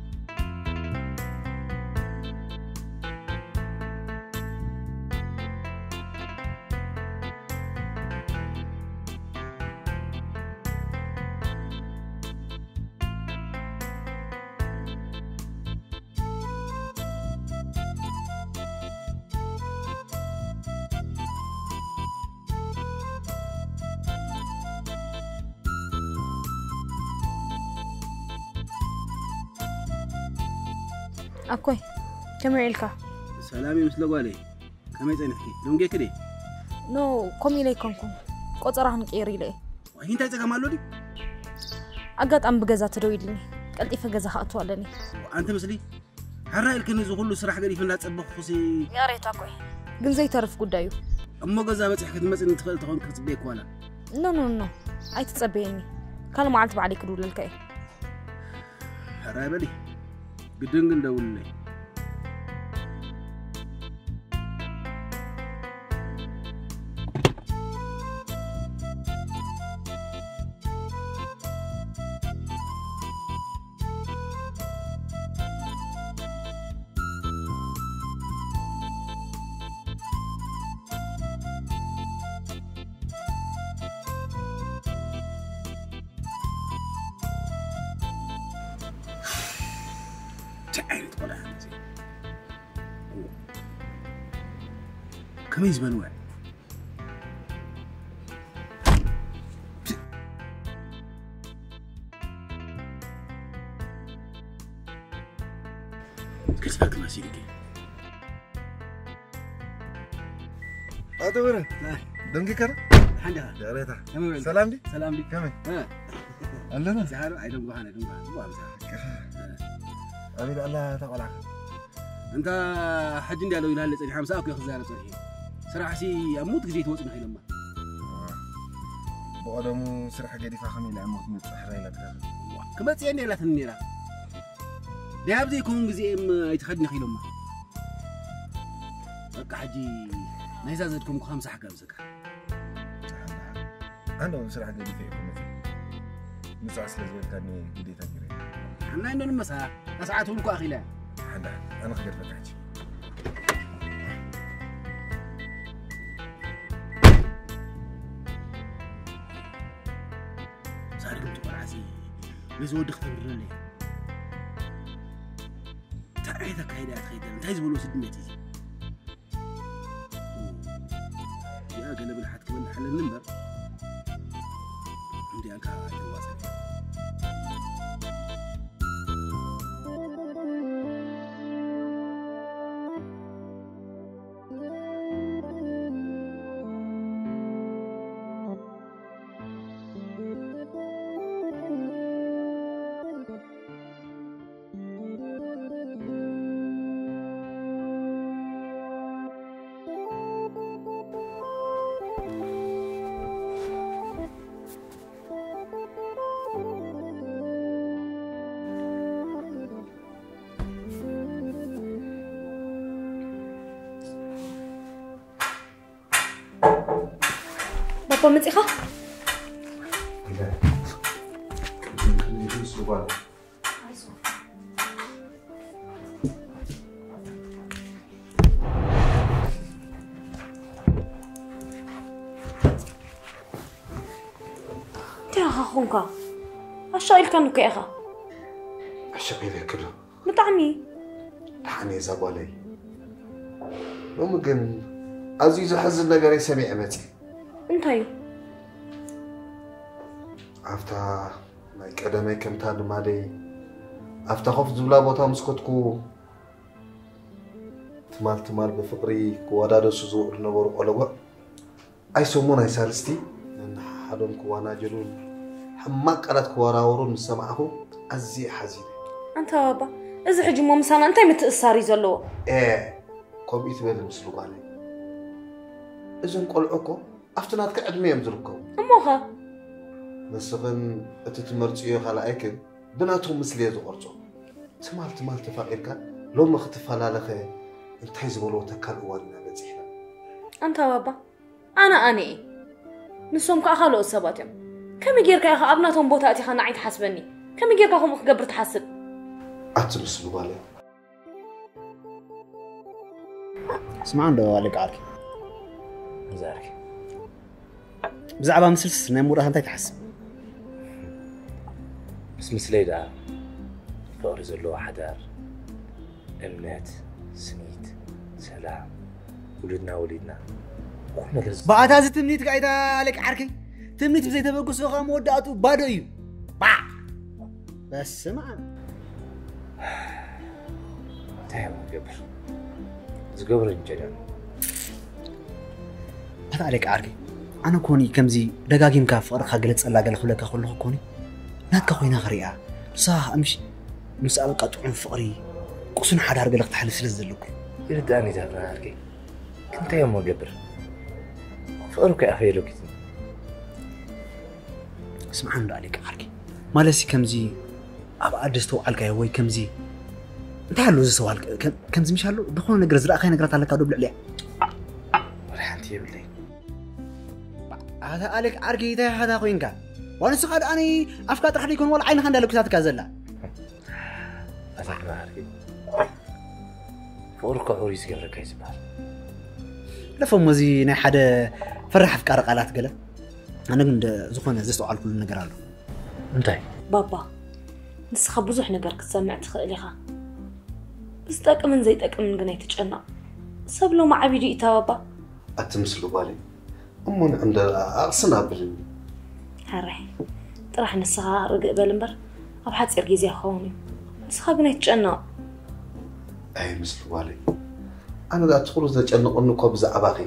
أكوي كم يعيلك سلامي مثل قالي كم يزينفكي يوم جاي كده نو كم يليكم قطرهن كيري لي وهين تايتك مالو دي أقعد أم بجزا ترويدني قلت إيه فجزا هاتوالني وأنت مثلي حرايل كان يزغلوا سرح قريب لا تصبح خصي يا ريت أكوي قل زي تعرف قدايو أما جزا بس حكيت مثلا تخيل تخون كتبيك ولا نو أي تتصبيني كانوا ما عتب عليك دول الكاي حراي بدي بدنجن دول لي تعالت ولا هذا زين كميز بنوع كيف فاكر ما سيرك هذا وين دنجي كذا الحمد لله يا ريتها سلام دي كمان أهلا سهروا عيدهم بهانا دم أبي الله تقولك أنت حد عندي على ويلها اللي تاني حمسة أكو يخزارة صحيح صراحة شيء أموت جديد وصل هاي لما بقولهم سرح جديد فخمي لأموت متحري لك كم تيجي لا تنيرة ده أبدي يكون جزء يتخدني خيل لما بقى حجي نيزازتكم خمسة حكا مسكها أنا سرح جديد فيكم مثل مساس لزول كاني جديد تجري أنا إنه المساء ساعاتهم كو أخيلا أنا خير فتحت صار قلت قرعزي لزود اختبرنا لي تعيدا كايدا خيدا انت عايز بقولوا سدنتي يا قلب الحد كمان حل النمبر عندي أنك جوازك بابا متيخة؟ لا خليني بس وبعد تيها خونكا الشايل كانوا كيخا الشقيلة كله مطعمي حني زبالي ممكن عزيز حزن نجاري سميع متي انتي عفتا ما يقدمي كم تاد مالي عفتا خوف زبلا بوتا مسكوتكو تمال بفقري كوادادو سوزو نبور قلوا اي سومون اي سالستي ان حدون كوانا جرون حماق قرات كوراورون مسمعه ازي حزين انت بابا اذا حجي مو مسانا انتي متأثري زلو كم يتبدل مسلو بالي اذن قلعكو افتنات كعدمي يمزركو اموها نسخن اتتمرصيو خلايكن بناتهم مسلي زقرصو تمال تفاقيركا لو ما ختفالالخه انت حيزبلو تكال اواننا بزيحنا انت بابا اني نسوم كاخلو سباتهم كم يجيركا يا ابناتهم بوتا اتي خنا عيد حسبني كم يجيركا هم خقبر تحسب اتمسلو بالي اسمع عنده عليك عارك زارك بزعبا مسلسل نمورها انت تحسب بس مسليدا فقر زلو حدار امنات سنيت سلام ولدنا بعد هذا تمنيت قاعده عليك عاركي تمنيت بزي تبقص اخا موداتو بادو ايو بس سمع تايم قبر زقبر الجنان هذا عليك عاركي أنا كوني كمزي دقاقين كاف أرخى قلت سألا قال خلك أخلوه كوني ناتك خوينا غريعة صح أمشي مسألة قطعون فقري قصن حدار قلق تحل سلزلك يرداني تابنا هاركي كنت يوم وقبر فقرك أخيرك اسمع عنده عليك عاركي ما لسي كمزي أبقى أدستو عالكا يوي كمزي انت هلو زي سوال كمزي مش هلو بخون نقرأ زرق أخي نقرأ تعلق أدوب لعليا ورحانتي بالليل هذا عليك عرقي ده هذا خوينك وانا سقاد اني افكار تخلي يكون ولا عين خندلك ساتك زلا أنا عارقي فقرك عوريس قبرك يزبال لفهم وزي ناي حدا فرح افكار قالات قال انا من زخونه زي سؤال كل نجر له انتي بابا نسخه بزح نجر كسمع تخيل خا بس تاكمن زي تاكمن غناي تچنا سبلو مع عبيدي بابا اتمسلو بالي أمون عند أرسنا بالني هرحي طرح نسخة رقق بالنبر أو حد صير جيزي أخوني نسخة بنيت جنة أي مثل والي أنا دا أدخل ذا جنة أنك بزع أباقي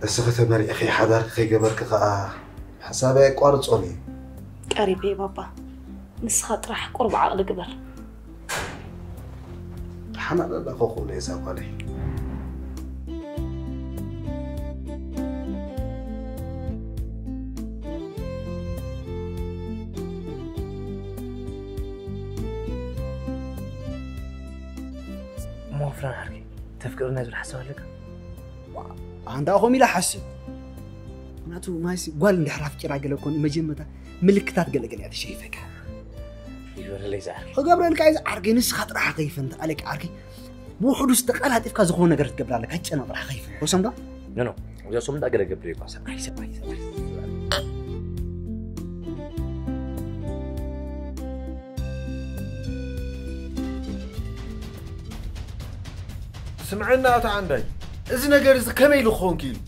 السخة مري أخي حدار خي قبرك حسابي قارص أني قريبي بابا نسخة طرح قرب عقل قبر حنا لا أخو ليس والي موفران حركي تفكرنا يزول حسوا لك عند أخومي لا حسب ناتو مايسي قال اللي حرف كرا قال لكم مجمتا ملكتات قال لك هذا شيء فيك يقول لي زعل قبل لك عايز عرقي نسخه طرح خيف انت عليك عرقي مو حدوث تقال هاتفك زخون نغير تقبل لك هاي انا طرح خيف وسم ده نو ويا سوم دا قال قبل يقاس اي سباي سمعنا أتا عندي إذا نجرز كميل خون كيلو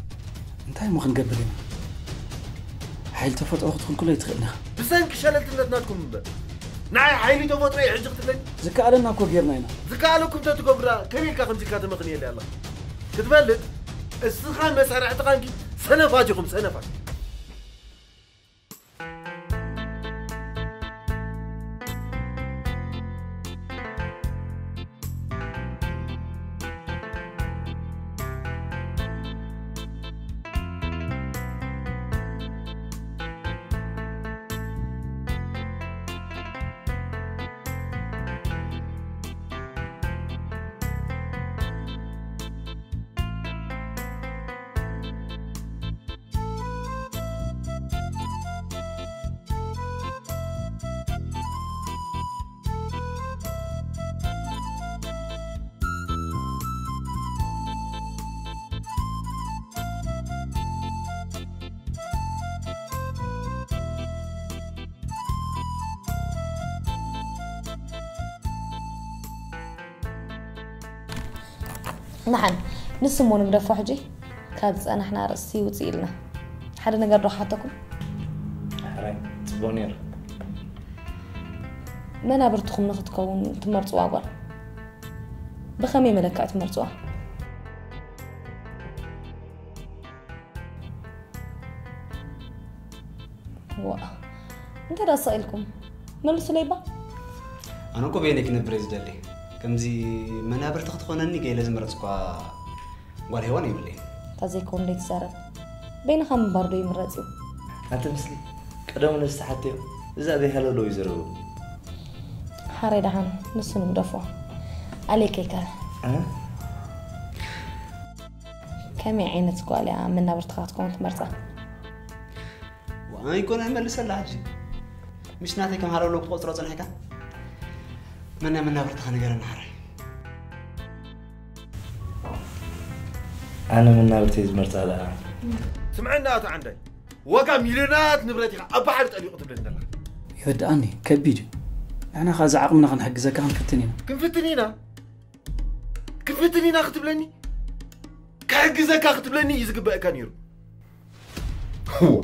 انتهي مو خنقبلنا حيل تفوت أخذ كل يتخلنا بسنك شلت لناتكم بقى نعي حيلي تفوت رأي عجقت لي زكاة لنا كو غيرنا هنا زكاة لكم تتقبرا كميل كاخن زكاة مغنية لي الله كتبلد السخان مسارع تقانكي سنفاجكم سنفاج نحن نسمو نقدر حجي كاز أنا إحنا رأسي وتقيلنا حدا نقدر راحتكم حراي تبونير ما نابرتكم ناخدكم تمرتوا عبر بخمي ملكات تمرتوا انت راسائلكم ملسوا ليبا أنا كو بينك نبرز دلي كمزي منابر تخطخونني جاي لازم رزقها والهوان يبلي تازيكون ليت زارب بين خم باردو يمرزو أنت مثلي قدام نستحتي إذا ذي هلا لو يزرو حاري دهان نسون مدفوع عليك كا كم عينت قالي من نابر تخطخون تمرزا وأنا يكون عمل لسلاجي مش ناتي كم هلا لو قطرة زنحكا من نابر تخاني غير نحري أنا من نابرتي زمرت على سمعنا أتا عندي وقع مليونات نبرتي أبا حد قال يقطب لنا يودعني كبيد أنا خاز عقمنا خنحق زكاة كم فتنينا أختب لني كحق زكاة أختب لني إذا قبأ كان يرو هو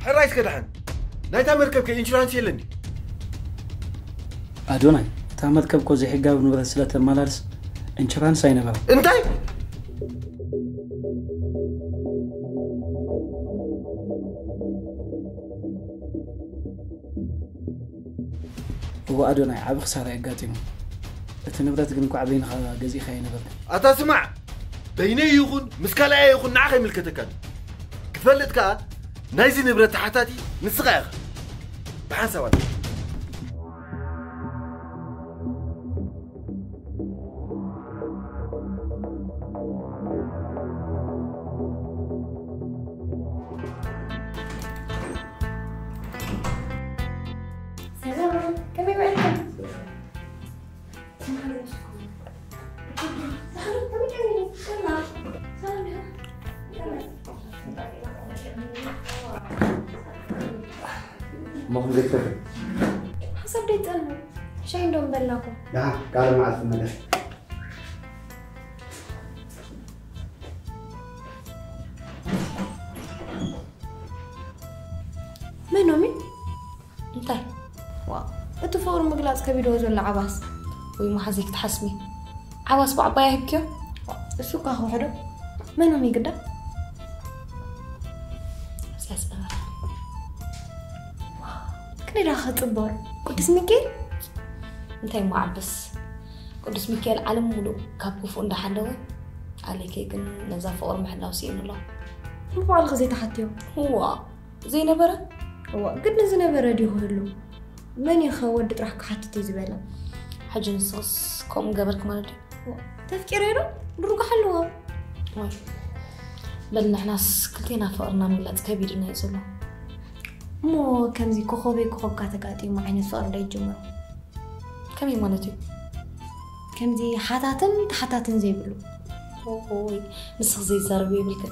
حرايس كدحن نايتا مركب كإنشورانس يلني أدوناي تامد كب كوزي حقا بنبرد سلة المالارس انشران ساينا بقى انتي هو أدوناي عاب خسارة يقاتينو اتنبرت قنكو عبين قزي خاينة بقى أتا سمع بيني يخون مسكالا يخون نعخي ملكتكان كتفلت كا نايزي نبرت حتاتي نسغايخ بحان سوالي ما هو ذكر حسب ديت أنا شو عندهم بلاكو لا قالوا مع الفمدة منو مين؟ انتي اتفور مقلاص كبيدو ولا عباس وي ما حزيك تحسمي عباس بعبايا هبكيو السوق اخو حدو منو ميقدا ساس أمر كني راح أطبر قدس ميكيل انتي معبس قدس ميكيل عالم ملو كابو فوندا حلوة عليك يكن نزاف أور محلاو سين الله هو على الغزي تحتيو هو زي نبرة هو قد نزي نبرة دي هلو من يخود راح كحتتي زبالة حاجة نصص كوم قبلك مالدي تفكيرينو نروح حلوها واي بل نحن كلتينا فقرنا ملات كبير نايزلو مو كم زي كوخوبي كوخوب كاتكاتي ما عين الفقر لا يتجمعوا كمي مالتي كم زي حتاتن زي بلو اوي نسخ زي زاربي بالكن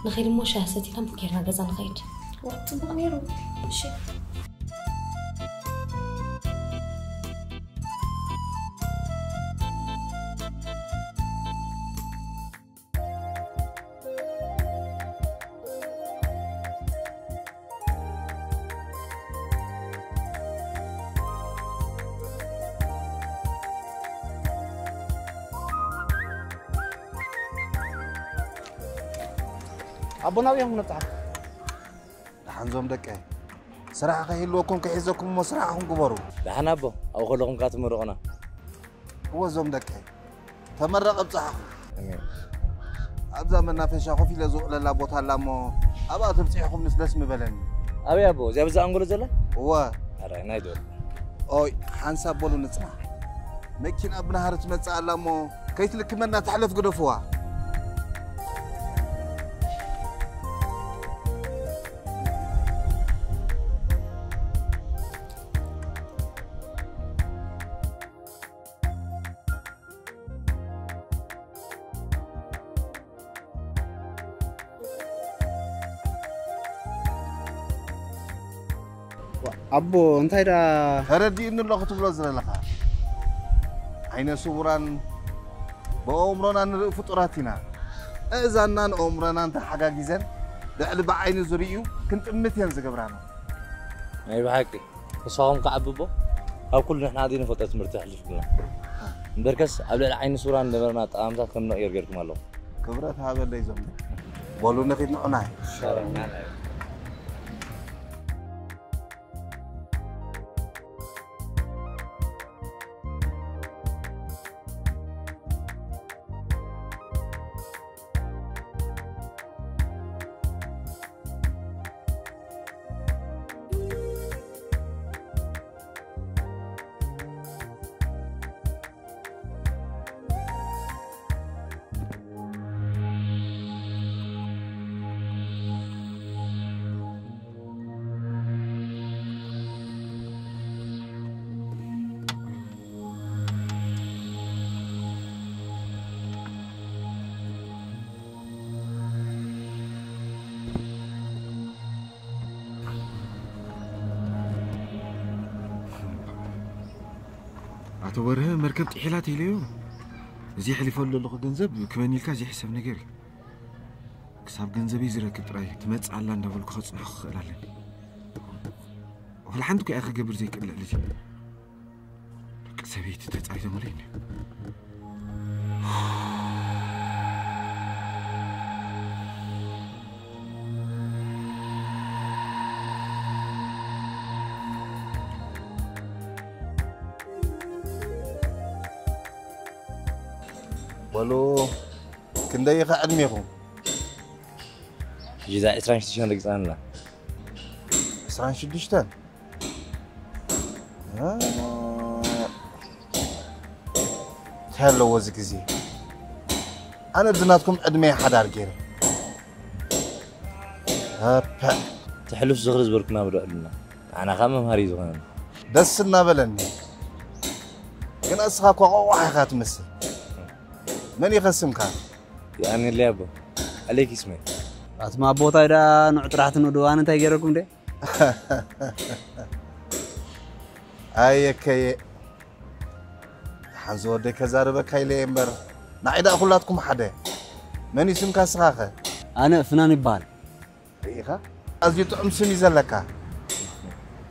نخير مو شاهستي نم بكيرنا غزا نخير وقت بغنيرو شي أبونا وياهم نبتعد حنزوم دكاي صراحة خيلوكم كحيزكم مسرعهم قبروا دحن أبو أو خلوكم كاتمرقنا هو زوم دكاي تمرق بصحكم أبزا منا فيش أخو في لزوق للا بوتها لامو أبا تبصيحكم نسلس مبلني أبي أبو زي بزا أنقول زلا هو أرى نايدول أوي حنساب بولو نسمع مكين أبنا هرت متسع لامو كيت لك منا تحلف قدفوا أبو أنت هيدا هردي إنه الله خطب لزر لك عين صوران بأمرنا نرى فطراتنا إذا نان أمرنا أنت حاجة جزن ده بعين زريو كنت أمتين زجبرانا أي بحكي وصاهم كعببو أو كل نحن عادين فترة مرتاح لشبنا بركس قبل العين صوران دمرنا تأمسات كم نقير غيركم الله كبرت هذا اللي يزمن بقولوا نقيد نعناي شارعنا اعتبرها مركب تحيلاتي اليوم زي حلفوا له لغه جنزب كمان يلكا زي حساب نجر كساب جنزبي زركب راي تمص على ندبل كخصنا خلالن ولا عندك يا اخي قبر زي كلا لجي سبيت تتصايد مولين ولو كندا يقعد ميهم جزاء 26 لقيتان لا 26 هلو وزك زي أنا بزناتكم أدمي حدار جيري هابا تحلف زغرز بركنا بدو لنا أنا خمم هاري زغرنا دسنا بلني كنا أسخاك وقوة خات مسل من يخسم كان يعني اللي أبو عليك اسمه أسمع بوتا إذا نعترحت ندوان أنت يجركم ده أيكي حنزور ده كزاربك هاي ليمبر نعيدا أخلاتكم حدا من يسم كاسخاخة أنا فنان بال ريخا أزيت أمسمي زلكا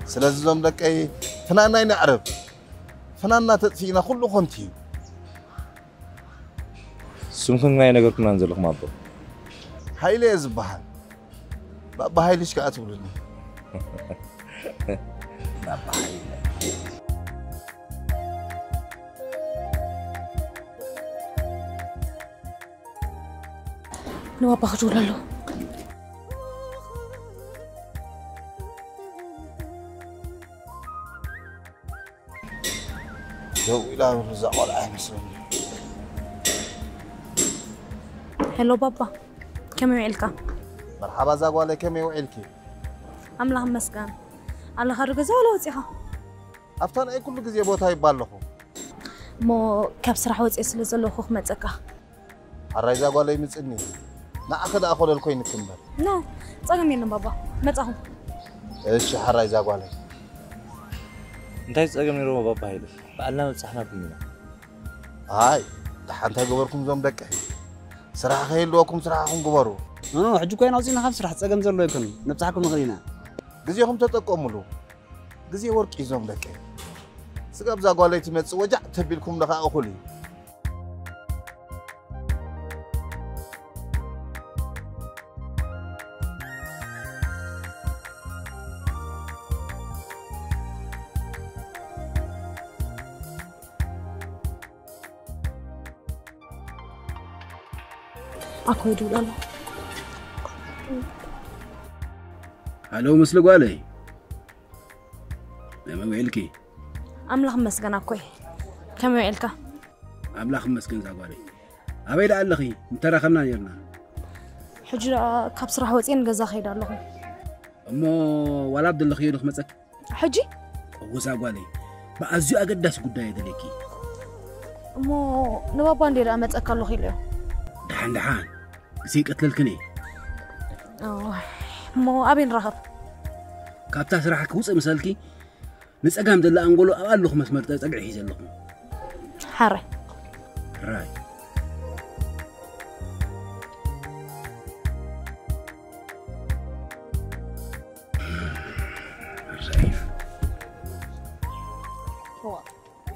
سلازم لك أي فنان ناين عرب فنان تطفينا كله خنتي سمكن غاي نغير كنا نزل لكم أبو هاي ليه زبحان بابا هاي ليش كاتبولني بابا هاي نوابا خجول له جو إلى الرزاق والعين مسلمين هلو بابا كم يوعلك؟ مرحبا زاقوالي كم يوعلكي؟ أملا هم مسكان على خارج ولا وصيها أفتان أي كل جزء بوتها يبالغو مو كبس راح وصي سلزلو خوخ مزكا الرأي زاقوالي متسني نا أخذ أخذ الكوين كمبر لا صاغم يلن بابا مزاهم إيش الرأي زاقوالي انتي صاغم يرو بابا هيلو بقالنا مصحنا بينا هاي دحانتا غبركم زوم دقه سراح خيل لكم سراحكم غبروا نو حجو كاين اوزينا خاف سراح صاغم زلو يكون نبصحكم نخلينا غزيهم تطقملو غزي ورق يزوم دقه سقاب زاقوالي تمص وجع تبيلكم دخا اخولي أكو يدول الله هلو مسلق علي ما ويلكي أملاخ مسكن أكوي كم ويلك أملاخ مسكن زاقوالي أبي لا ألخي مترخنا يرنا حجر كابس راح وزين جزا خير الله أمو ولا عبد الله خير خمسك حجي هو زاقوالي بأزيو أقدس قداي ذلكي أمو نبابان دير أمت أكله خير دحان سيك أتللكني مو أبين رهب كابتا سراحك وصل مسالكي نسأقام دلا أنقولو أقال لكم مسمرت أسأقع حيزل لكم حري راي رزايف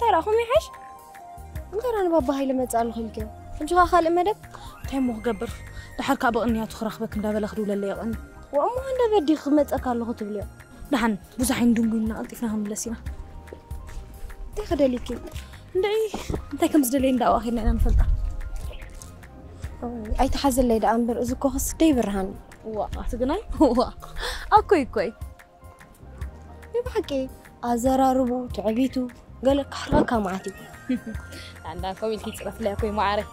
ترى أخو ميحش انت رانا بابا هاي لما تسألو خلكيو انتو خالق مدب تيمو قبر دحال كابا أني هتخرخبك ندابل أخدو للي يغني وأمو هندا بدي خمت أكالو خطبليو دحن بوزحين دنقلنا ألطفناهم بلسينا انتي خداليكي ندعي انتي كم زدلين داو أخيرنا إنا نفلتا أي تحزل ليدا أمبر إذا خص دي برهان وا أتقناي وا أكوي كوي يبحكي أزراربو تعبيتو قالك حركة معتي عندها كوي الكي تصرف لها كوي معارف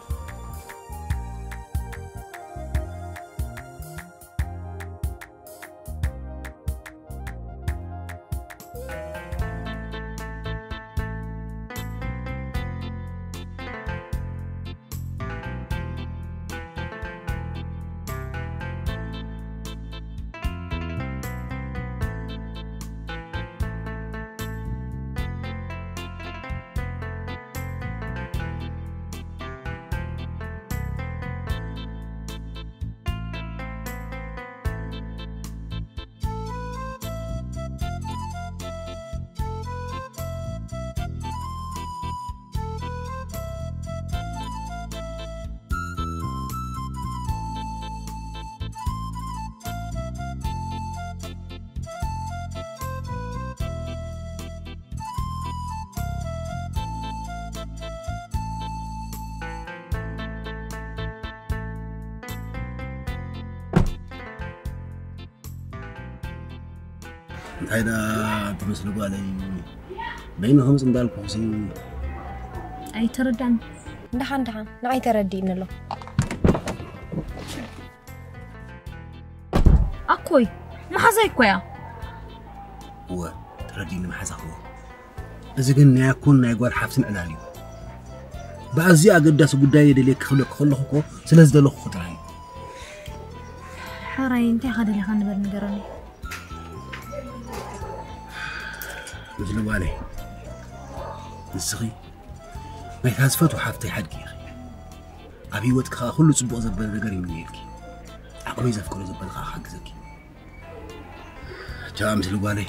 هيدا تمسلوا علي بينهم زندال كوسي أي تردان دحان نعي تردين له أكوي ما حزاي كويا هو تردين ما حزاكو إذا كنا يكون يقول حفصن علالي بعزي أقدس قداي دليك خلقكو سلز دلو خطرين حراي انتي خد اللي خان بالنقرني مثل والي نسخي ما يتهزفت وحافتي حدك يا أخي أبي وتكخا كله صبغ زبال نقري من يلكي عقلي يزفكر زبال خا حق زكي جاء مثل والي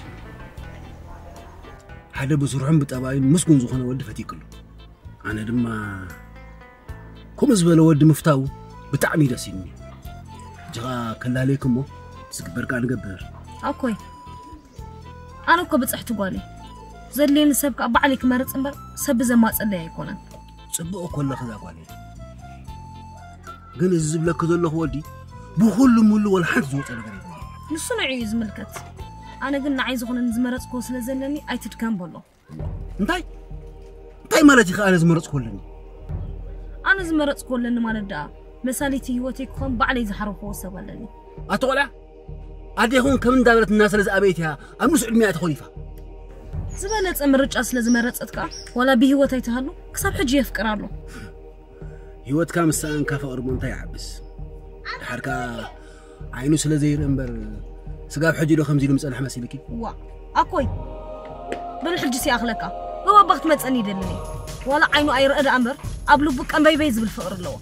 حدا بسرعن بتابعين مسكون زخنا ود فتي كله أنا دما كم زبال ود مفتاو بتعمي دسيني جاء كلا عليكم سكبر كان قبر أكوي أنا كو بتصحت قالي زلين سبك أبا عليك مرت أمبر سب زمات اللي يكونن صبقوا كل خذا قالي قال الزبلة كذا الله ودي بكل ملو ولا حد زوج أنا قريب نصنع عايز ملكت أنا قلنا عايز أخون نزمرت كوس لزلني أي تتكلم بالله انتي مالتي خا أنا زمرت كلني أنا زمرت كلني ما ندع مسالتي هوتي كون بعلي زحرو فوسه ولني أتقولها أدي هون كم دابرت الناس اللي أبيتها أمس علميات خليفة زبالت أمرج أصل زمرت أتكا ولا بهوتي تهلو كسب حجي يفكر له هوت كام السان كافة أربون تيعبس الحركة عينو سلزير أمبر سقاب حجي له 50 مسألة حماسي لكي وا أكوي بالحجي سي أخلكا هو بغت متسأني دلني ولا عينو أي رأد أمر قبلو بك أم بيبيز بالفقر له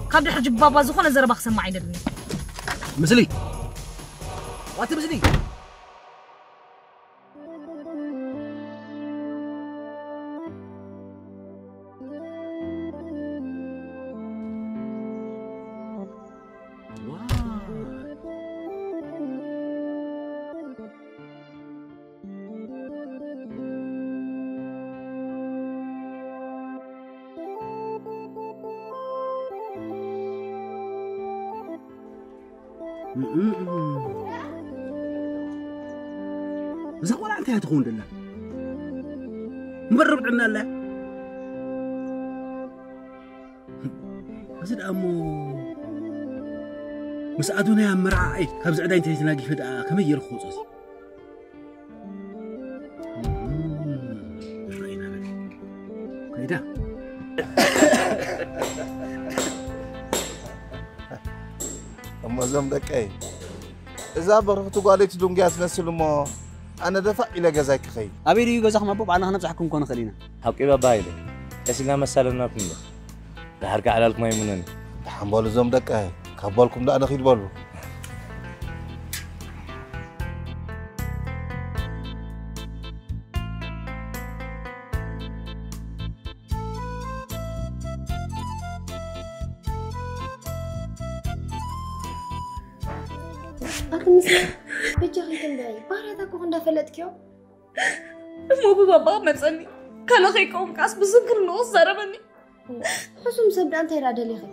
قبل حجي بابا زخون زربخ سماعي دلني مسلي واتي مسلي إذا ولا أنت هتخون لله مبرر عنا الله زد أمو مساعدونا يا مرعي هبز عدين تلاقي فدا كم يرخص أصلا رأينا لك كيدا أما زمدك أي إذا برفتو قالت دونجات نسلمو أنا دفع إلى جزاك خي أبي ريو جزاك ما بوب أنا هنبزحكم كون خلينا حقي بايله اسنا مسالنا كم ده هرجع على لكم يمنني حنبال زمدك أي كبالكم ده أنا خير بالو أكو مثل بجاي تنداي بارا تاكو خندا فلتكيو مو بابا ما تسني كان أخيكم كاس بسكر نص زربني حسوم سبدا أنت يراد لي خي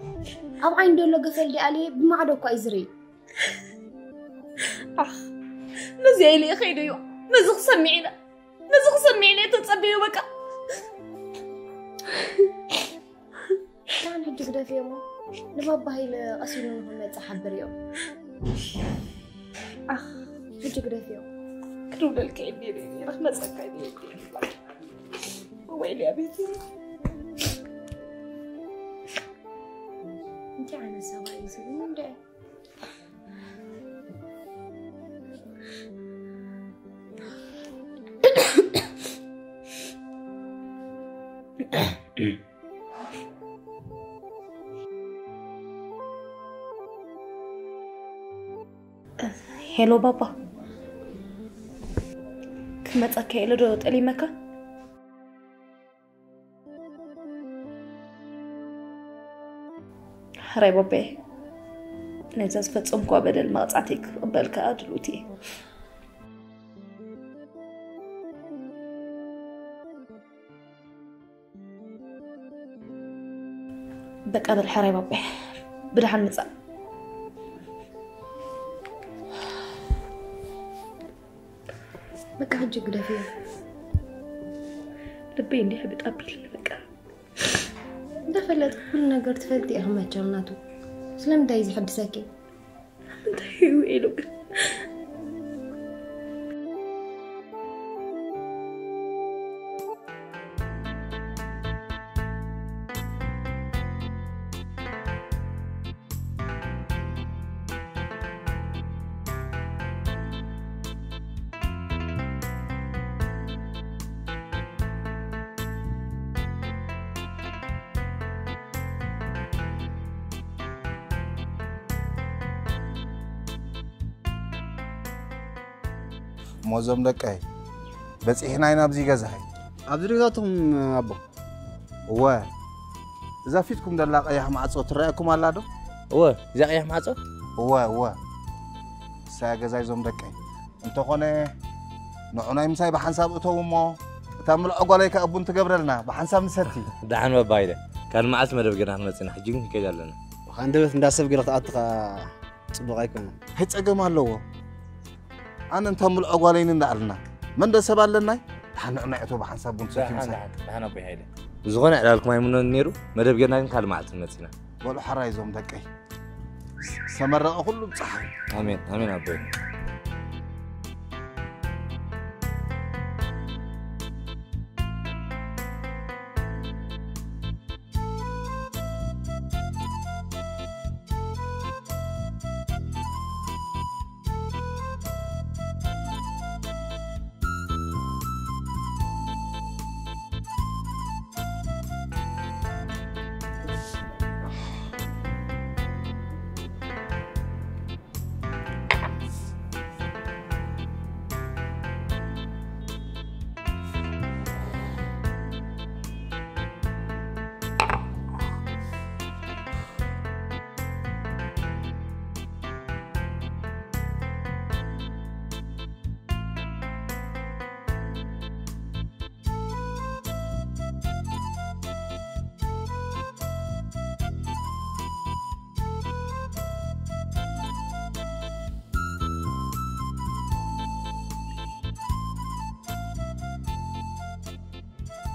أو عين دولو قفل دي علي بمعدو كايزري نزي لي خي ديو نزخ سمعينا تتصبيو بكا كان حجي كده في يوم لبابا هاي لأسولو محمد صحبر يوم حجي كده في يوم كروب الكيبيري رح مسكني ويلي يا بيتي انت عنا سواي سيدين ده هلو بابا كما تأكل دو تلي مكة هراي بابي نزاز فتسمكوا بدل ما تعطيك قبلك أدلوتي بقابل حراي بابي بدحن مصا بقى حجي كده فيه لبي اني حبيت قبل بقى دفلت كل نجار تفلتي أهمات جرناتو سلام دايزي حد ساكن دايو إيلو موزم دقاي بس إحنا هنا بزي جزاي أبزرياتهم أبو هو إذا فيتكم دللا قيح معصو ترأيكم على ده هو إذا قيح معصو هو سا جزاي زم دقاي أنت خونه نحنا يمساي بحنساب أتومو تعمل أقولك أبون تجبرلنا بحنساب نسرتي دعنا ببايله كان معص مدرب جرنا نمسنا حجين كذا لنا وخندبت نداسب قرط أتقى صبغايكم هيت أجمع له أنا نتعمل أقوالين ندعلنا من ده سبب لنا حنا نعتو بحنساب بنسكين حنا بهايله زغنا على لكم يمنون نيرو مدرب جرنا كان معص نمسنا ولا حرايزهم دقاي سمر كله بصحي آمين أبوي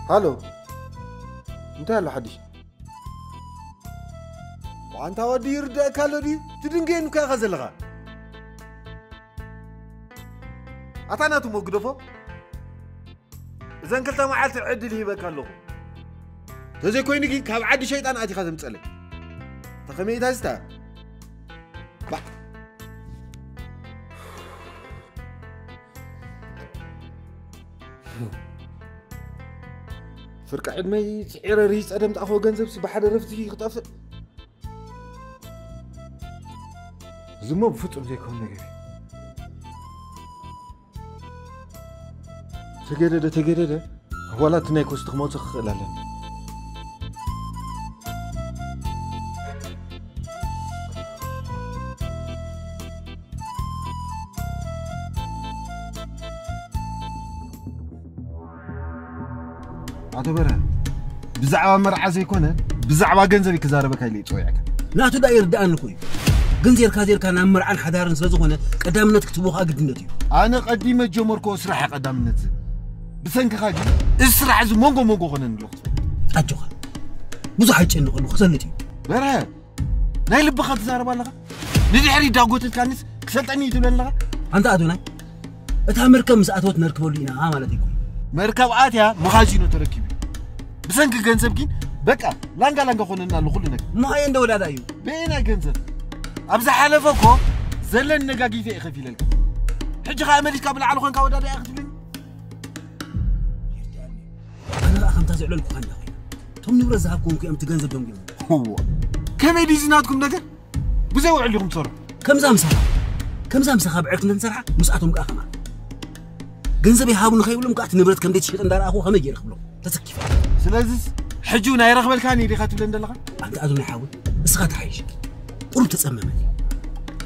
هالو انت هلا حديش وانت ودي يردا كالو دي تدنجين كا غزلغا اتانا تو مغدفو اذا كلتا معالت عدل هيبك الله تزي كويني كاب عد شيطان اتي خازم تصلي تخمي تاستا با فرق عدمي سعير ريس ادم تاخو غنزب سي بحد رفتي خطف زمو بفطر زي كون نغير تجدد ولا تناكو استخمو تخلالن عتبره بزعوا مرعى زيكونه بزعوا غنزبي كزاربك هيلي صويعك لا تداير دان كوي غنزير كازير كان مرعى حدارن سلازخونه قدامنت كتبوها قدنتي انا قديمه جمركو اسرح قدامنت بسنك خاجي اسرع از مونغو خنن لو اجوخ بزح يچنق له خسنتي بره ناي لبخ تزارب الله ندي حري داغوت كانس كسلطني تبلن لها انت ادوناي اتا مركب مساتوت نركبو لينا مالتي يكون مركب اتيا مخازينو تركبي بسنك ገንዘብ ግን በቃ ላንጋ ሆነና ለሁሉ ነገር ማይ እንደ ወላዳዩ በእና ገንዘብ አብዛ ሓለፈኮ ዘለን ነጋጊቴ ይخفيلك ሕጂ ከአሜሪካ ብላዓል ኮንካ ወዳዳ ያክትብኝ انا اخمت ازعللكم خاندا توم نبرز زحكم كيم تገንዘብ ደም ገም هو كمي ديزناتكم ነገር بزاو عليكم تصر كم زام خابعك ننسرح مساتهم قاخما ገንዘብ ይሃቡን خيبلم قات ንብረት ከም ደት ሽጥ እንዳራخو خمي ገይር خبلو تسكيف سلازس حجونا يرخبلكاني دي خاتبل اندلخ انت ادون يحاول اسخات حيش قرب تتصممني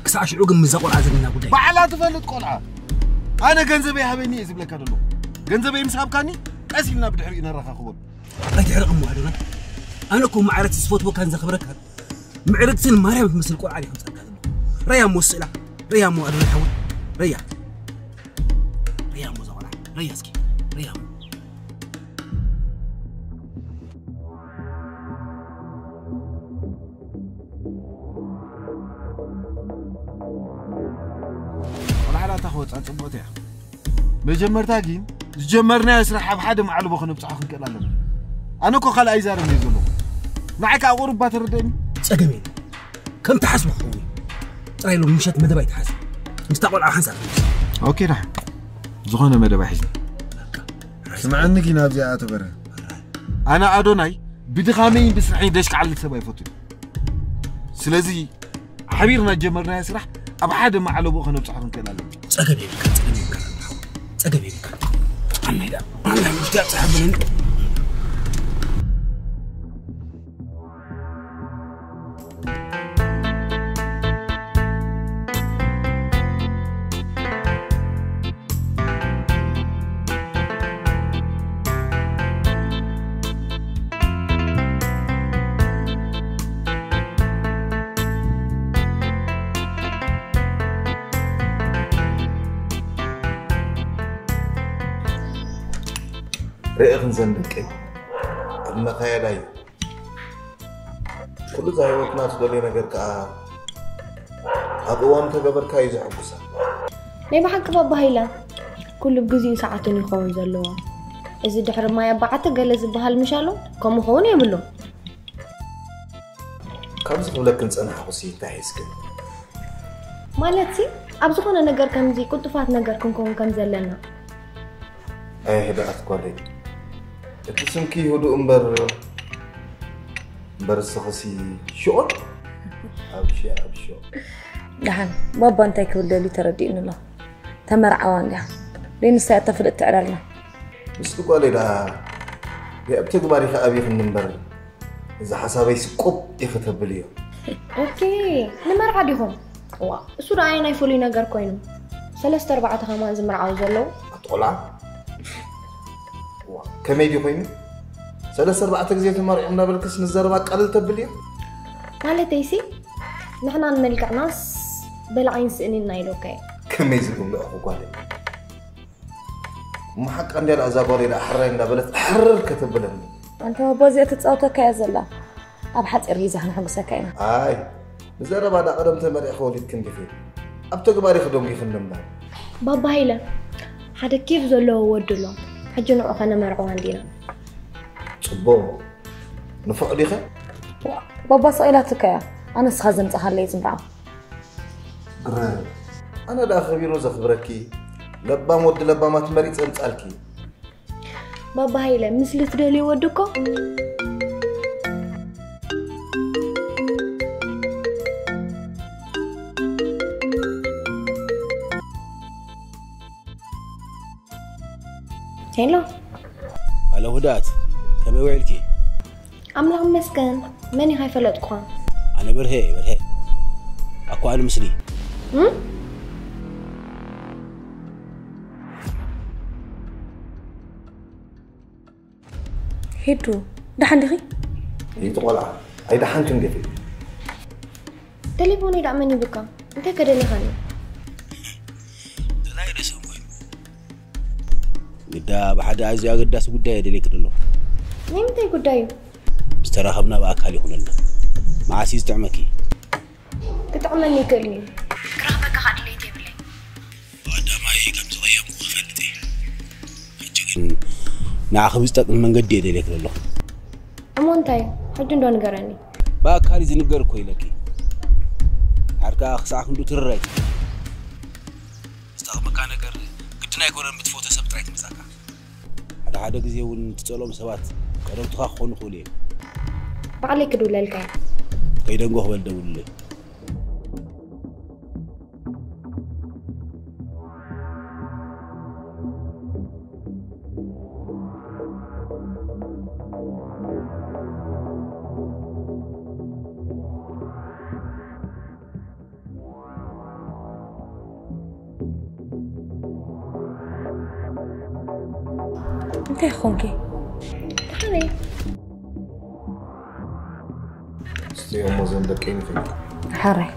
كساش عقم مزقور عزمنا غداي بعلا تفلط قلعه انا ገንዘብ يهبني يزبلك ادلو ገንዘብ يمسحبكاني قاسيلنا بدحري نرخخبل اي تحرق مو ادونا انا كو معرت صفوت بو كان زخبرك معرتين مريم تمثل قول عليهم صدقني ريا موصله ريا مو ادون يحاول ريا مو زغلا ريا اسكي ريا تاخوت اصبوتيا مجمرتا كين جمرنا يسرح بحد معلبو خنو بصح خنقلالن انا كو خال ايزار ميزلو معك اقرب تردني صقمي كم تحسب خوي طايلو مشات مدبا يتحسب مستقبل على حساب اوكي راح زغونه مدبا حزن سمعني كي نابزي اتبر انا ادوناي بدخامي بسرحي دشك على السبا يفوتو سلازي حبيرنا جمرنا يسرح اب حد معلبو خنو بصح خنقلالن صقمي انا مش قاعد صاحبني رئيخن زندقي المخيلاي كل زي وقتنا تدلي نجر كا أقوام تجبر كايز عبوسا نيم حق بابا هيلا كل بجزء ساعتين يخون زلوا إذا دحر ما يبعت جلز بهالمشالو كم هون يعملوا كم زغلك كنت أنا حوسي تحس كده مالتي أبزخنا نجر كم زي كنت فات نجر كم زلنا هذا أتقولي تسمكي هدو أمبر السخسي شو أبشو دحن بابا أنت يكون لي تردين الله تمر عوان ده لين الساعة تفرق تعرلنا بس تقولي لا بتقبلي خابي في النمبر إذا حسابي سكوب يختب لي أوكي نمر عاديهم وا سورة عينا يفولي نجار كوينو 3-4 خمان زمر عاوزلو أطلع كم يجي قيمة؟ 3-4 جزية تمر عمنا بالكس نزربا قلل تبليه مالتي سي نحنا نلقى ناس بالعين سنين نايلو كي كم يزيدون لأخوك عليه محق عندي الأزاقوري لأحرر دبلت أحرر كتبلني أنت بوزي تتصوتك يا زلا أبحث إريزة نحقسك هنا زرب هذا قدم تمر أخوي كندي فيه أبتك باري خدومي خندمنا بابا هيلا هذا كيف زلوا ودلوا حجنا أخنا مرعو عندنا صبوا نفق ديخه بابا سئلتك يا أنا سخزمت أهلي زنبعه قرر أنا لا خبير وزخبركي لبا مود لبا ما تمريت أنت ألكي بابا هيلا مثل تدلي ودكو هلو هلا هدات كم وعلكي أملاك مسكن ماني هاي فلتكم أنا برهي أكو أنا مسلي هيدو دحن دخي يتقولع أي دحن كم دفي تليفوني دعمني بكم أنت كده اللي خاني قدا بحد عايز قداس قداي دليك دلو متى قداي استراحبنا بأكل يكوننا مع عسيز تعمكي كتعملني كلمي كرهبك خاد لي تبلي ودا ما هي كم صغير مخفلتي اجن ناخذ من قد دليك دلو أمونتاي حجن دون قراني بأكل زنقر كويلكي حركة خصاك ندو ترراي استغبك أنا قر قدنا يكون متفوت سبترايت مساكا هذا غزي ون تطلم سبات قدم تخون خولي بعليك دولالك كيدنغو خبل دولي أنت يا خونكي حالي استيقظ مزون دكين فيك حري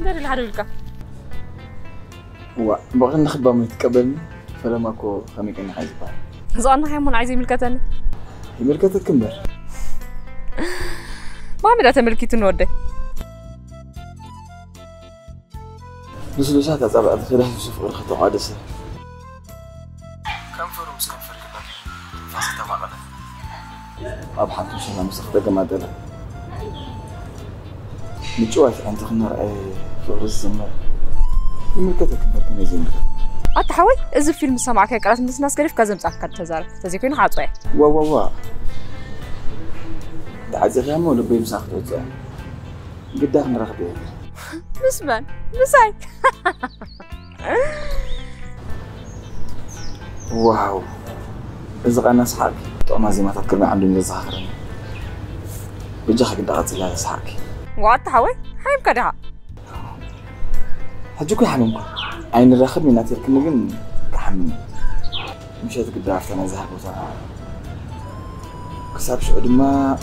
داري الحرولكا هو بغينا نخبى ما يتقبلني فلما اكو خميك انا عايز بقى زقنا هيمون عايزين ملكتني هي ملكتك كمبر ما عملت ملكيتو نودي لسه تصابع خير شوف ورخته عادسه كم فرم مسكن فرق فاسك تفعل ابحث مش انا مستخدمه جمادله متجوز انت خنار فوق الزمر ملكتك بركن يزين اتحوي اذا فيلم سمعك قالت الناس كيف كازم تاكد تزار تزيكين حاطه وا عايزه مو لبي مساخته جاء قدام نرغبي مسمن مساي واو اذا انا اصحابي طعم زي ما تذكرنا عندهم يزهرني بجاك دقات لا اصحابي واتحوي حيم كدها حجوك حنمكم عين الراخد من ناتير كنا جن كحمل مشيت قدام انا زهق وصار كسب شو ما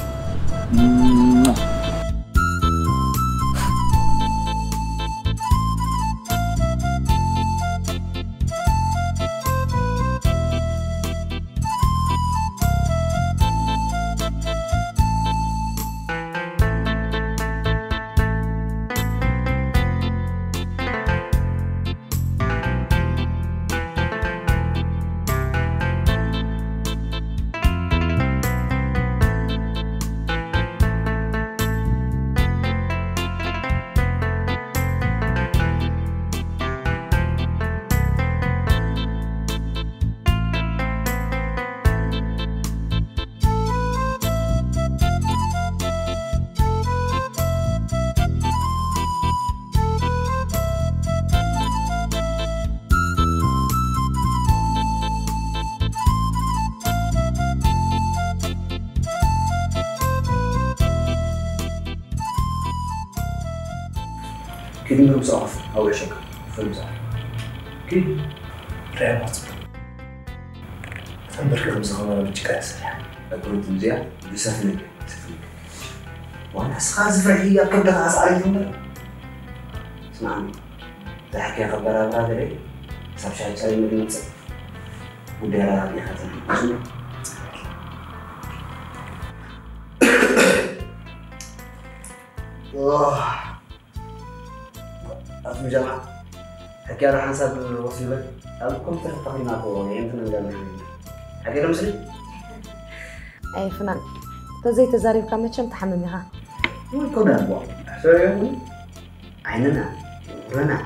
كده نروح صاف أول شيء فيلم صاف كده رأي مصر أمبرك خمسة خمسة بتشكاس أقول تمزيع بسفلك وأنا أسخاز فرحية قبل غاز عليهم اسمعني ده حكي خبرها بهذا ليه صار شيء تسوي من المتصل وديرها يا خاتم أفهم جماعة حكي على حسب الوصيلة أبوكم تلتقي معكم يعني أنتم نقدر حكي لهم مسلي أي فنان تزي تزاري بكم كم تحممها مو كنا أبوه شو عيننا رنا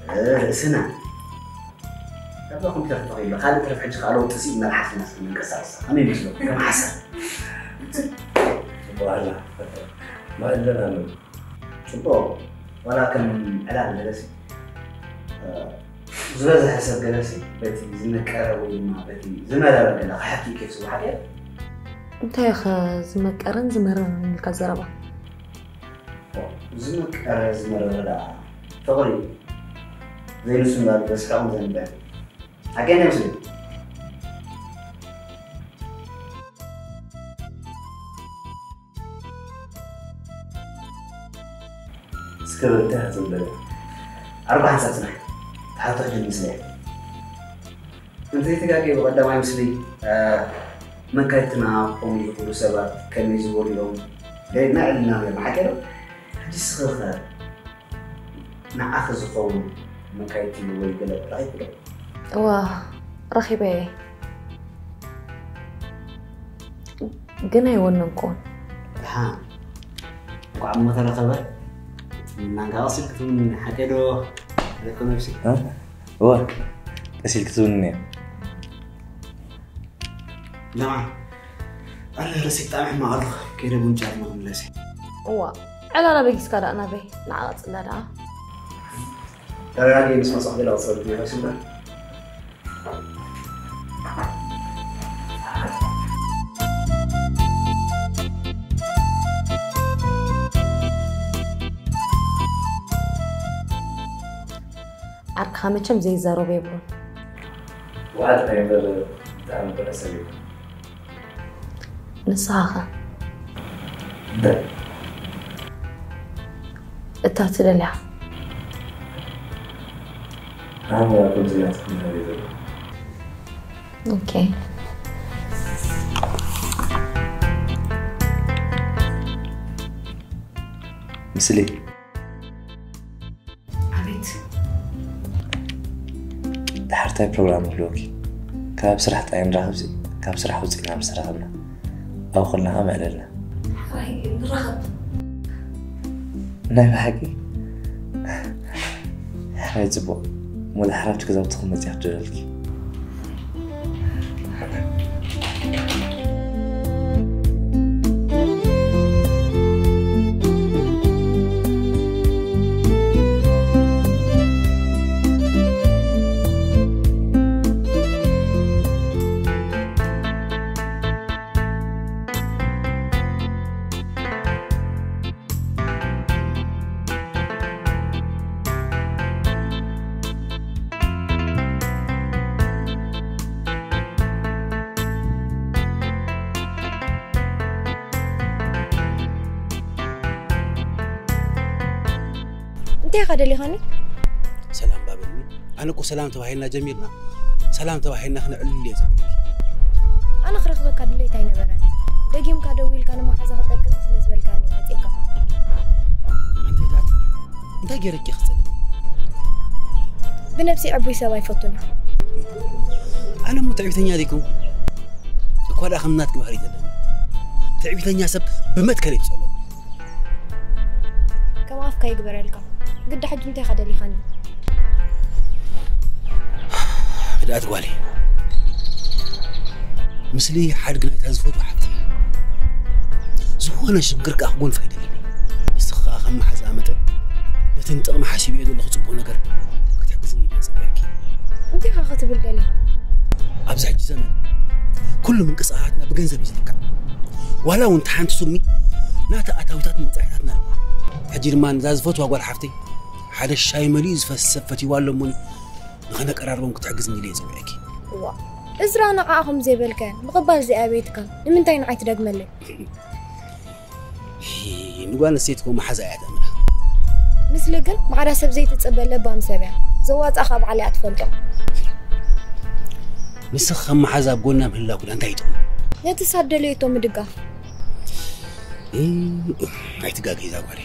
رأسنا أبوكم تلتقي له خالد رفع حج قالوا تسيب ملحف الناس من قصص أمين بيسلو كم حسن والله ما إلا أنا شوفوا ولكن على الجلسة زمازة حسب جلسة بيتي زمك أروي ما بيتي زمالة ولا حكي كيف سوى حكي أنت يا أخي زمك أرن زمرن الكزربة زمك أرن زمرن ولا فغري زي نسمع بس كم زين بعد حكينا مسلم سكر انتهت البلد 4 سنين تحط حج المسلي انت تلاقي بقدام ما يمسلي من كايتنا قومي يقولوا سبات كم يزور لهم لين نعلنا ما حكينا حج السخخة نأخذ قوم من كايتنا ويقلب رأيك واه رخيبة قنا يوننكون ها وعم مثلا خبر نانجا أصل كتون حكيلو لكم نفسي هو أصل كتون جماعة أنا رسيت تعمل مع الله كيرا بنجار مهم لسي هو على لا بيجس كذا أنا بي نعرض لا لا ترى هذه نسمع صاحبي لو صارت لي رسمة عارك خامتشم زي زارو بيبون وعاد يقدر تعمل بالأساليب نصاخة ده التعطيل لها أنا كنت زيادة من هذه أوكي مسلي حرتاي بروجرام بلوكي كاب سرحت أيام راهبزي كاب سرح وزينا بسرحنا أو خلنا هم علينا راهي رغب نايم حكي حراي زبو مو حرفتك كذا وتخمز يا جلالك انت قاعده لي هاني سلام بابني انا كو سلام تباهينا جميلنا سلام تباهينا خنا علل يا زبيك انا خرخ كادلي تاي نبراني دقيم كادويل كان ما حزه خطيك سلازبل كاني متيكا انت غيرك يخسل بنفسي عبي سوا يفطني انا متعبتني هذيكم اكو خمناتك بحري دلني تعبتني سب بمتكل يتصلو كما افكا يقبر لك قد حج انت قاعده لي خاني بدات قالي مسلي حد قنايت هزفوت واحد زونا شقرك اخون فايده لي استخاخ ما حزامته نتنطق ما حاسب يدو لو صبو نجر كتحجزني يا زبيك انت خاطب بالي ابزح زمن كل من قصاتنا بجنزب يزلك ولا وانت حنت سمي ناتا اتاوتات مصحتنا حجير مان زازفوت واقول حفتي حدا الشاي مليز فسفتي والموني نخنا قراربهم كتحجزني ليه زوجك وا ازرا نقاهم زي بالكان بقبال زي ابيتكم لمنتاي نعيت دغملي نقول نسيتكم حزا يا دمنا مسلكن مع راسب زي تتصبل لبام سبع زوات اخاب علي اتفلطو مسخ ما حزا بقولنا مهلا كل انت يتو نتصدليتو مدقاف አይትጋጊ ዛጓሪ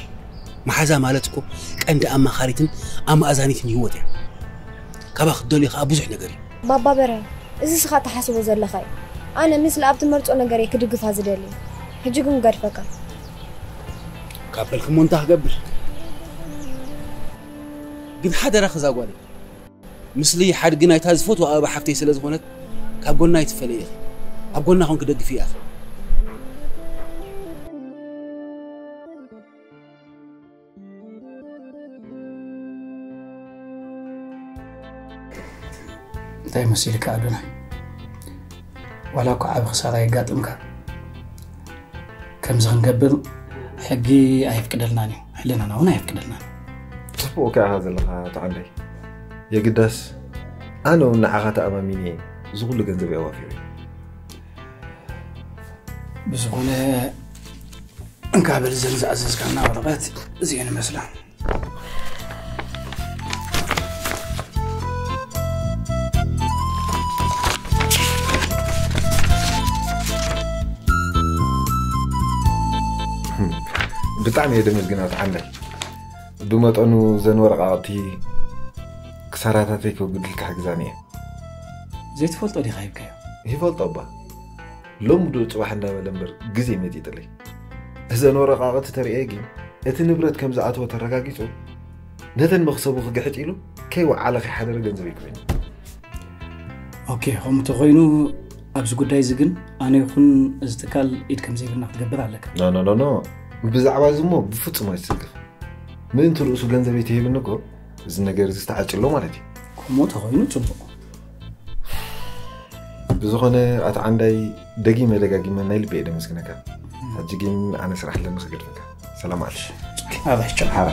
ማሐዛ ማለትኮ ቀንደ አማ ኻሪትን አማ አዛኒትን ይወተ ካባኽ ዶሊ ኻ ብዙሕ ነገር ባባ በረ እዚ ስኻ ተሓስቦ ዘለኻይ ኣነ ምስሊ ኣብቲ መርጾ ነገር ክድግፋ ዝደሊ ሕጂ ግን ገድፈካ ካብልክ ሞንታ ክገብር ግን ሓደራ ኸዛጓሪ ምስሊ ሓድግ ናይታ ዝፎት ወኣባ ሓፍተይ ስለ ዝኾነት ካብ ጎና ይትፈለየ ኣብ ጎና ኾን ክደግፍ እያ تاي مسيلك أدنى ولا كعب خسارة يقاتمك كم زغن قبل حقي أهيف كدلناني حلنا أنا هنا أهيف كدلناني تبوك هذا اللي تعالي يا قداس أنا ونعغات أماميني زغل جنزبي أوافيري بزغل انكابل زلز عزيز كان ورقات زين مثلا بتعني يدمج جنات عندي بمت أنو زنور قاطي كسراتاتي كوجدلك حق زانية زيت فلتو دي خايب كيو هي فلتو با لوم دو تواحنا ملمبر جزي مدي تلي زنور قاطي ترياجي اتنبرت كم زعات وترقاقيتو نتن مخصبو خجحت إلو كي وعلى خي حدا رجع زبيك بين أوكي هم تغينو أبز قداي زجن أنا يكون استقال إيدكم زي بنا تقبل عليك لا بزعبا زمو بفوت ما يسقف من ترؤسو ገንዘቤ ትሄብንኮ እዚ ነገር ዝተዓጭሎ ማለት እዩ ኮሞ ተኸይኑ ጽቡቕ ብዝኾነ ኣት ዓንዳይ ደጊመ ደጋጊመ ናይ ልቤ ደመስግነካ ሕጂ ግን ኣነ ስራሕ ኣለኒ ክገድፈካ ሰላም ኣለሽ هذا الشهر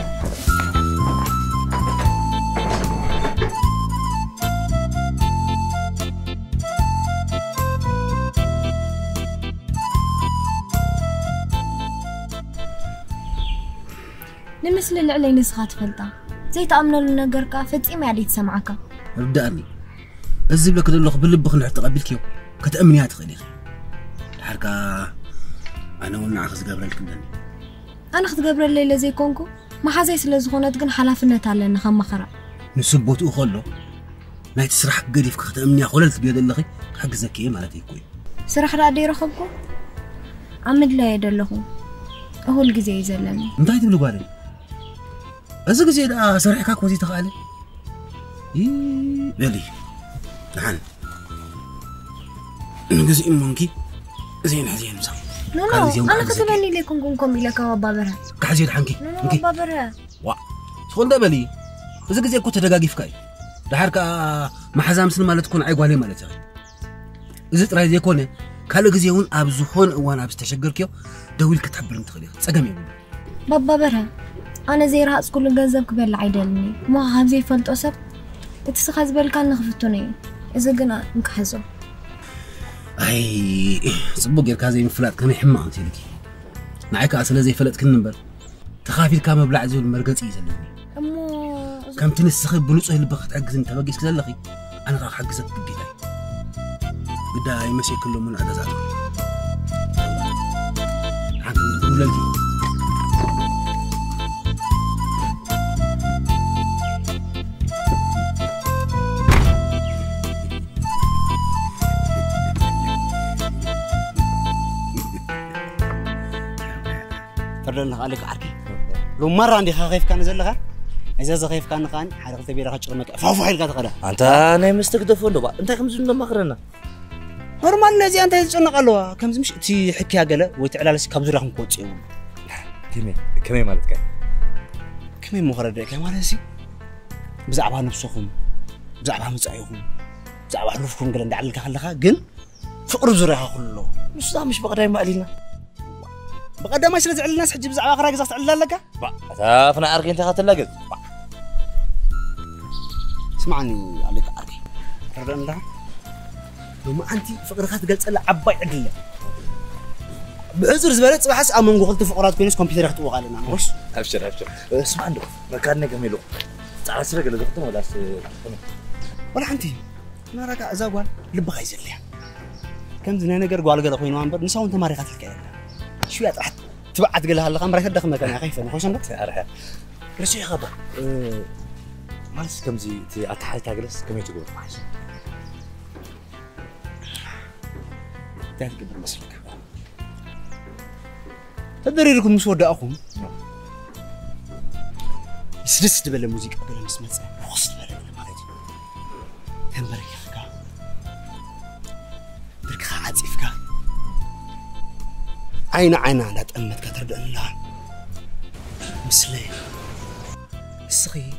نمثل اللي علي نسخات فلتا زي تأمنوا لنقركا فتقي ما عديد سمعكا رداني أزيب لك دلوخ باللب خنع تقبلكيو كتأمنيات خليل الحركة أنا ولنا عخز قبر الكنداني أنا أخذ قبر الليلة زي كونكو ما حازي سلازغونات قن حلافنا تعالى نخم مخرا نسبوت أخلو نايت سرح قريف كتأمنيا خلالت بيد اللغي حق زكية مالتي كوي سرح رادي رخبكو عمد لا يدلهم هو الجزء يزلني انتهي تبلو قارن أزا قزي دا سرحكا كوزي تخالي بلي نحن نقزي إمونكي زين حزين مسا نو أنا كتبني لكم كونكم إلا كوا بابرها كحزين حنكي نو بابرها وا سخون دا بلي أزا قزي كو تدقاقي فكاي دا حركا محزام سن مالا تكون عيقوالي مالا تغي إزا تراي دي كوني كالو قزي هون أبزخون أوان أبستشقر كيو دويل كتحبر انتخلي ساقامي بابرها أنا زي رأس كل جذب قبل عيدلني ما هذا زي فلت أسر تتسخز بالكان نخفتوني إذا قنا نكحزو أي صبوق يركا زي مفلات كان يحمى أنت لكي معك أصلا زي فلت كن نمبر تخافي الكامة بلعزو المرقص يزلني أمو كم تنسخي بنصه اللي بخت عجز انت بقيس كذا لخي أنا راح حجزك بديلاي بداي ماشي كله من عدزاته عقل ولدي فردنا عليك عركي لو مرة عندي خايف كان زلها إذا خايف كان خان حرقت بيرا خشر مك فوف حيل قد قلا أنت أنا مستقدفون دبا أنت كم زلنا مقرنا نورمال نزي أنت يتصنع قلوا كم زمش تي حكي هجلا وتعلى كم زرا هم كوتش كمي مالتك كمي مخرج كم مالسي بزعبها نفسهم بزعبها مزعيهم بزعبها نفسهم قلنا دعلك خلها جن فقر زرها كله مش بقدر ما علينا بقدر ما يصير زعل الناس حجي بزعبها خراج زعل على لك تعرفنا أرجع أنت خاطر لقيت اسمعني عليك عاركي تردن لها لما أنت فقرك تقلت لها عباي عدلة بعذر زبالة صباحس أمن قلت فقرات كونس كمبيوتر اختو قالنا مش أبشر اسمع عنده مكاننا جميلو تعال سرق اللي قلت ولا ولا أنت ما راك أزاوال لب غايزر لها كم زنا نقر قال قال أخوي نوامبر نساو أنت ما ريخات الكلام شوية راح تبعت قال هلا خمرة كده خمرة كان خايفة نخش عندك أرحب رسي خبر مالس كم زي تي أتحاج تجلس كم يتقول معش تعال قبل مسلك تدري لكم مش ودا أخوهم يسدس تبل الموسيقى قبل نسمع خص تبل المالك تنبرك يفكا برك خاعات يفكا عين لا تأمت كترد الله مسلي الصغي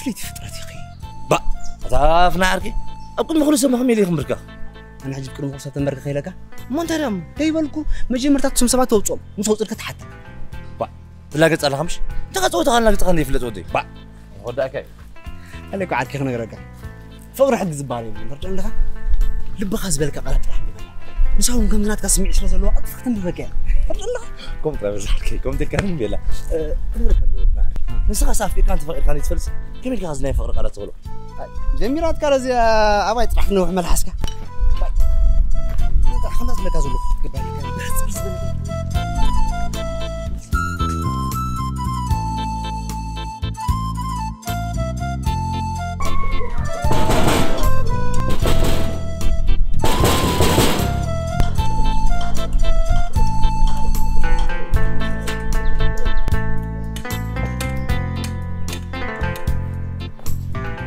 فليت فترتي خي با تعرفنا عاركي أقول مخلص ما هم يلي خمرك أنا عجب كلهم قصة تنبرك خيلك ما أنت رام كيف بالكو مجي مرتات سم سبعة توصل مصوت لك تحت با تلاقي على خمش تقطعوا تغنى تغني في الودي با ودا كيف عليك عاد كيف نقرأك فقر حق زبالي نرجع لها لب خاز بالك قلت راح نساوم كم زنات كسمع إيش رزلوا أطفح تنبرك كم ترى كم تكلم بيلا نسخة صافي كانت فقر كان يتفلس كم اللي غازنا فقر قالت تقوله جميلات كارز يا أباي تروح نروح ملحسك باي خمس لك أزول قبل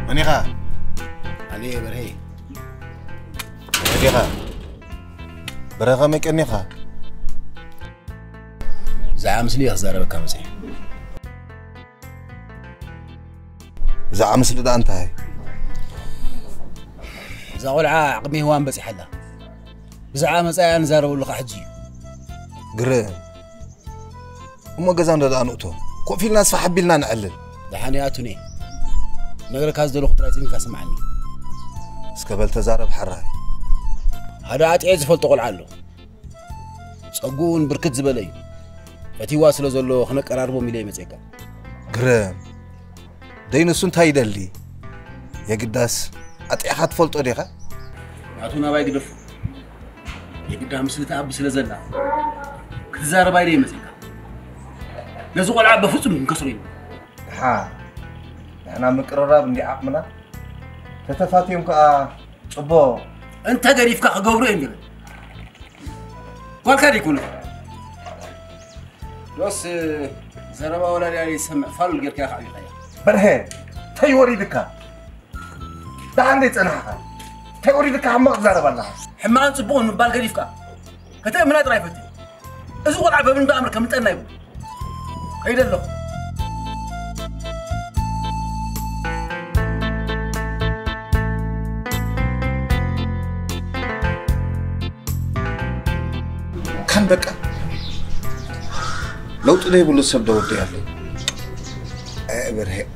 منيخا عليه برهي منيخا برغا مكنيخا زعام سلي أخزار بك مسيح زعام سلي ده أنت هاي زاول عقمي هوان بس حلا زعام مسايا نزار ولا حجي قرين وما جزان ده أنوتو كو في الناس فحبي لنا نعلل دحانياتني نقرأ كاز دلو خطراتين كاسمعني اسكبل تزارب حراي هذا أتعيز فلت قول علو صقون بركت زبلي فتي واصل زلو خنق قراربو ميلي مزيكا قرام دين سنت هيدلي يا قداس أتعيخات فلت أديخا عطونا باي قدف يا قدام سلتا أبو سلزلا كتزارب باي لي مزيكا نزوق العاب بفصل مكسرين ها أنا مقرراب ندي عقمنا تتفاتيهم كا صبو أنت قريف كا قورين دي والكاري كله بس زربا ولا لي يسمع فل غير كا خاوي خيا برهي تي وريدك ده عندي تنحى تي وريدك عم زربا الله حمان صبون من بال قريف كا كتا من درايفتي ازو العب من بامر كم تنا يبو ايدلو كان بقى لو تلاقي بقول السبب ده ودي عليه برهي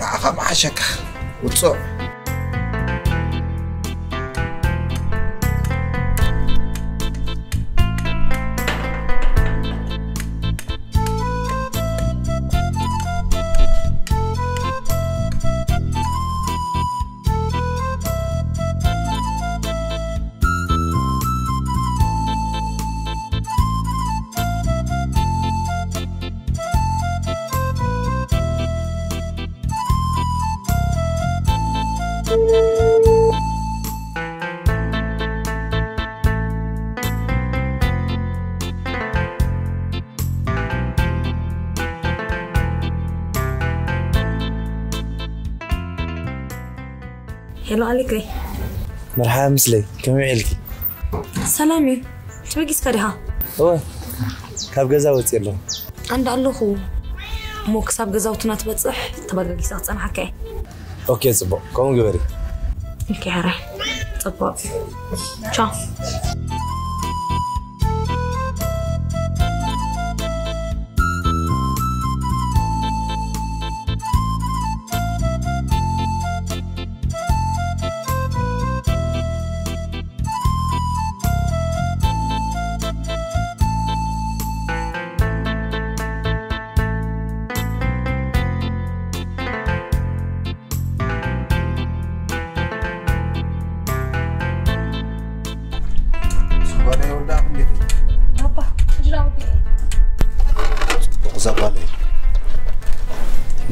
نعم عشك وتصور هلو عليكي مرحبا مسلي كم يعلكي سلامي تبقيس كاريها اوه كاب غزاوت يلو عند اللهو مو كساب غزاوتنا تبصح تبقى ساعه صنحكي اوكي صبو كون غبري اوكي هره صبو تشاو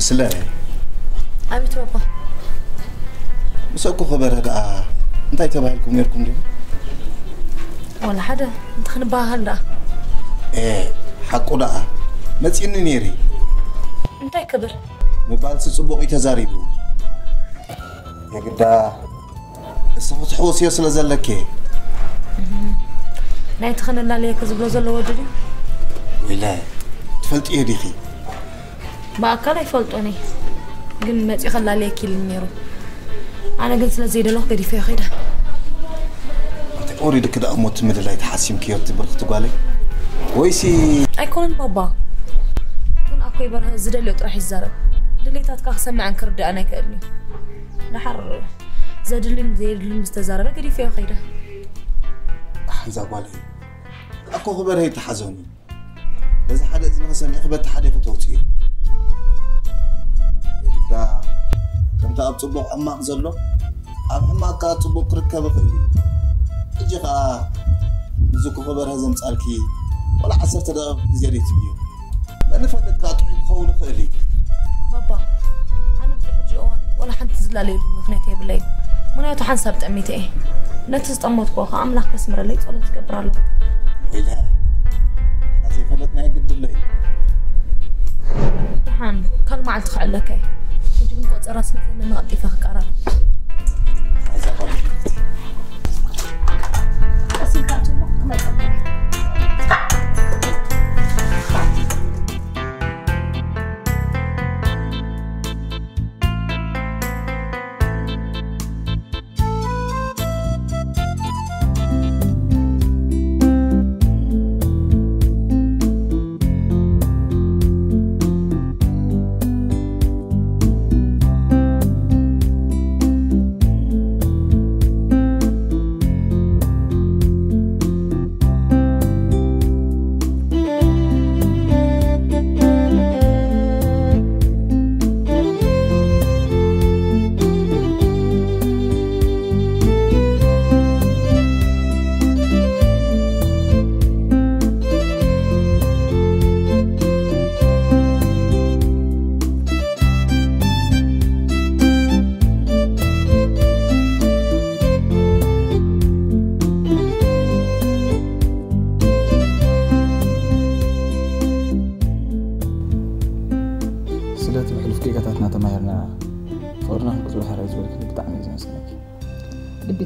مسلا أبي توبا مسكو خبر هذا أنت تبعلكم يركم دي ولا حدا أنت خنبها هلا إيه حقو ده ما تيني نيري أنت كبر مبال سبوق يتزاريبو يا قدا الصوت حوس يصل زلك لا يتخن الله ليك زبلو زلو وجدي ولا تفلت إيه ديخي بأكل يفلتوني قل ما تخلى عليك الميرو أنا قلت لزيد له قدي في خيره أنت أريد كده أموت من اللي يتحسم كيوت برخت قالي ويسي أيكون بابا كن أكو يبرها زد اللي تروح الزرب دليتات كاسم عن كرد أنا كأني نحر زد اللي زيد المستزارة قدي في خيره حنزا قالي أكو خبر هي تحزوني بس حدا إذا ما سمع خبر تحدي فتوتي يبدا كنت أبصبق أما أزله أما كاتبق ركب خيري تجي نزوك خبر هذا مسألكي ولا عصرت ده زيادة بيو ما نفدت قاطعي خول خيري بابا أنا بحجي أون ولا حنتزل لي المكنتي بالليل منايته حنسبت أميتي إيه لا تستموت كوخا أملاك كسمر الليل ولا تكبر له ولا أنا زي فلتنا يقد الليل حان كل ما عاد خعلك إيه نجيب نقطع راسنا زي ما قضي فيها قرار عايز أقول بس يقعدوا ما يقدر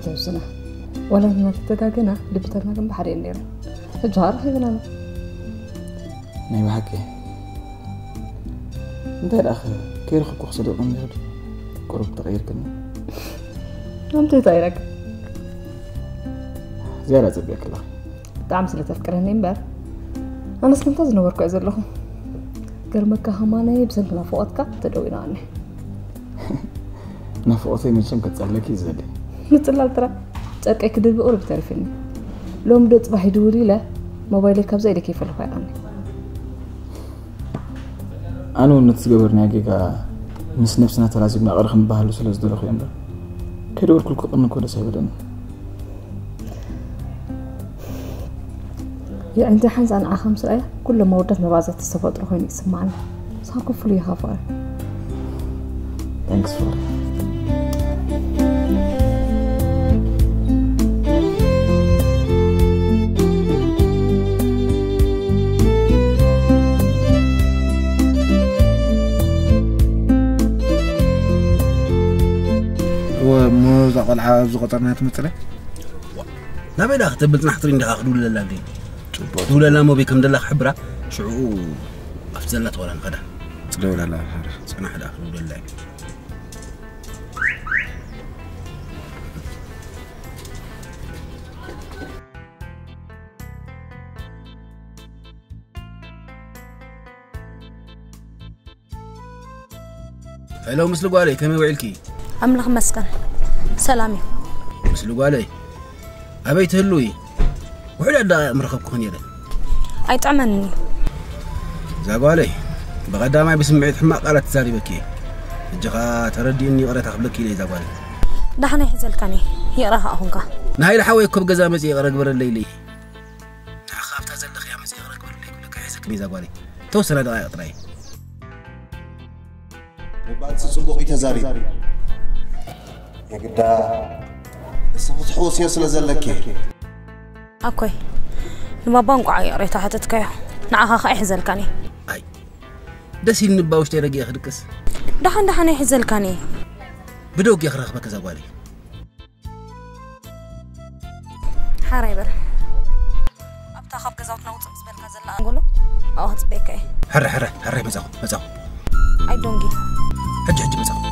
توسنا ولا ما تتجاجنا لبترنا جنب حريق النير الجار هيبنا ناي بحكي انت الأخ كير خلق وخصدوا أمير قرب تغيير كنا نعم تغيرك زيارة زبيك الله دعم سنة تفكرني مبار أنا سنتظر نوركو أزر لهم قرمك هماني بسنتنا فوقتك تدوينا عني نفوقتي من شمك تسألك يزالي نتسلل ترى ترك أكيد بقرب تعرفني لو مدت بحدوري له موبايلي كابزة إلي كيف الخير عني أنا ونتسجبرني أجيكا مس نفسنا تلازمنا غرخن بهالو سلاز دول أخويا مبر كدور كل قرن كودا سيبدن يا أنت حنز عن خمس آية كل ما ودتنا بعض الصفات رخيني سمعنا صاحكم فلي خافر thanks for وموزع العاب زغطرنا تمثله لا بيدا اختبت نحطرين دقاق دولة لا دي دولة لا مو بيكم دلق حبرة شعو أفزلت ولا نقدا دولة لا سنة حدا دولة لا هلو مسلو قالي كم يوعلكي أملخ مسكن سلامي مسلو قالي أبيت هلوي وحلا دا مرخب كون يدا أي تعملني زاقالي بغدا ما بسمعت حماق قالت تسالي بكي الجغا تردي إني قرأت أخبلكي لي زاقالي دحنا يحزل كاني يقراها أهونك نهاي لحاوي كوب قزا مزي غرق بر الليلي خاف تزلخ يا مزي غرق بر الليلي كلك عايزك مي زاقالي توصل دقائق طراي وبعد صبوقي تزاري يا قدا استفتحوا سياسة لزلك أكوي لما بانقع ريتا حتتكيا نعها خا يحزلكاني دسي نباوش تيرجي خدكس دحن يحزلكاني بدوك يا خرخ بكذا بالي حرايبر أبتا خاب كزاوتنا وتصب زبالك زلا أنقوله أو هتصبيكي حري مزاو أي دونجي حج مزاو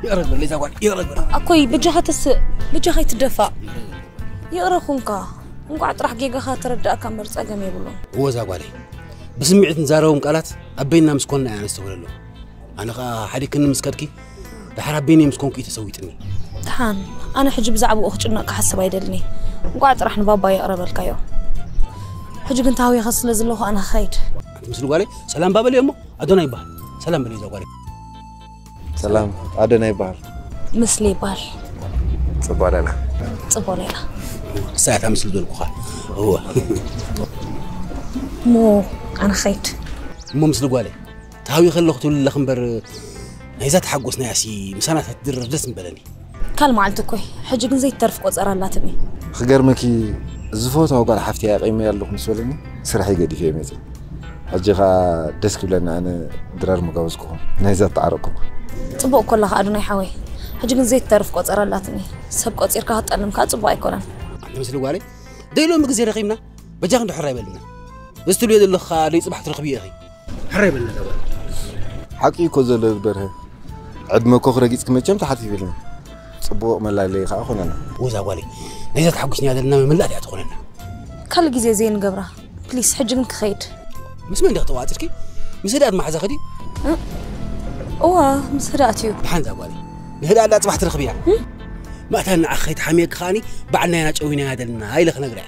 يقرب اللي زوال يقرب أكوي بجها يتدفع يقرخونكا እንኳን ጥራሕ ጌጋ ከተረዳእካ መርጸገም ይብሉ ወዛጓሌ بسمعت نزارهم قالت أبينا مسكوننا يعني استغلوا أنا حديك إني مسكتكي لحربيني مسكونك تسويتني تحان أنا حجب زعبو أخجنا كحسب يدلني وقعد راح نبابا يقرب الكيو حجب أنت هاوي خص لزلوه أنا خير مثل قالي سلام بابا اليوم أدوني بال سلام بلي زوالي سلام أدوني بال مثلي بال صبارنا صبارنا ساعة مثل دول بخار هو مو أنا خيت مو مثل قالي تهاوي خلو أختو للخنبر هيزات حقوسنا ياسي مسانات هتدر دسم بلني كلمة عالتكوي حجب زي الترفق وزقرا لا تبني خجر مكي زفوت هو قال حفتي قيمة يالله مسولني سرحي قدي في ميزة حجها دسك لنا أنا درار مجوزكم نهزات تعرقكم طبق كلها أدوني حوي حجب زي الترفق وزقرا لا تبني سبق وزير كهات ألم كات طبق يكونن أنت مثل قالي دايلو مجزير قيمنا بجاك ندو حراي بالنا بس تقول يد الله خالي صبحت رقبي أخي حراي بالنا دوا حقي كوزل البره عدم كوخ رجيت كم كم تحت في فيلم صبوا ملالي خاخونا وزا قالي نيزات حقوسني هذا النام ملأ يعتقوننا كل جزء زين قبره بليس حجنك خيط مش من دقت واتركي مسدات مع زخدي اوه مسداتيو بحال ذا قالي نهدا لا صبحت رقبي ما تهنا أخيت حميك خاني بعدنا أنا تشوينا هذا النا هاي لخنا قرع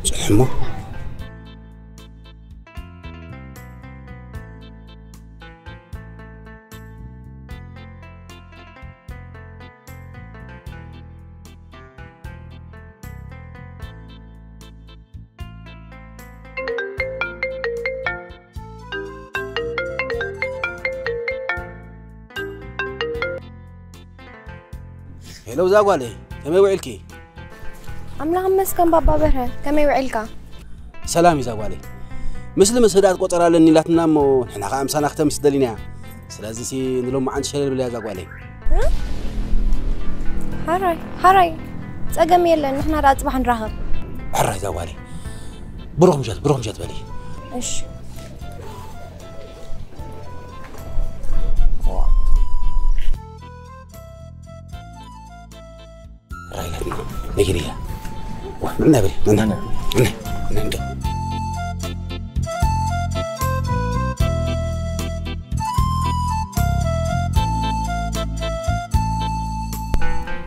صحمو لو زاقوالي كم يوعلكي عملا همس كم بابا بره كم يوعلكا سلامي زاقوالي مثل مسهدات قطرة لني لا تنامو نحنا خامسة نختم سدلينا سلازي سي نلوم عند شلل بلا زاقوالي حراي تسقم يلا نحنا رات صباح نراهب حراي زاقوالي بروح مجات بالي ايش رايلتنا نجريها وحنا بلي ننا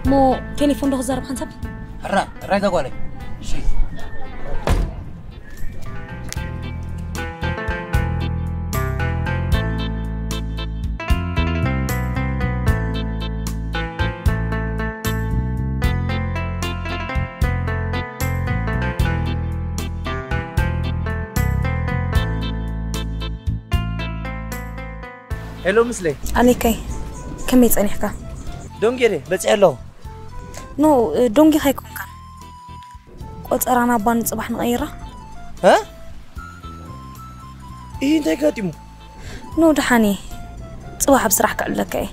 مو تليفون ده زرب خنسب الراي ده قولي شيء هلو مسلي عليكي كم يتصنحك دونجيري بصحلو نو دونجي خيكون كان قصرانا بان صباح نغيره ها إيه أنت كاتمو نو دحاني صباح بصراحة كعلك إيه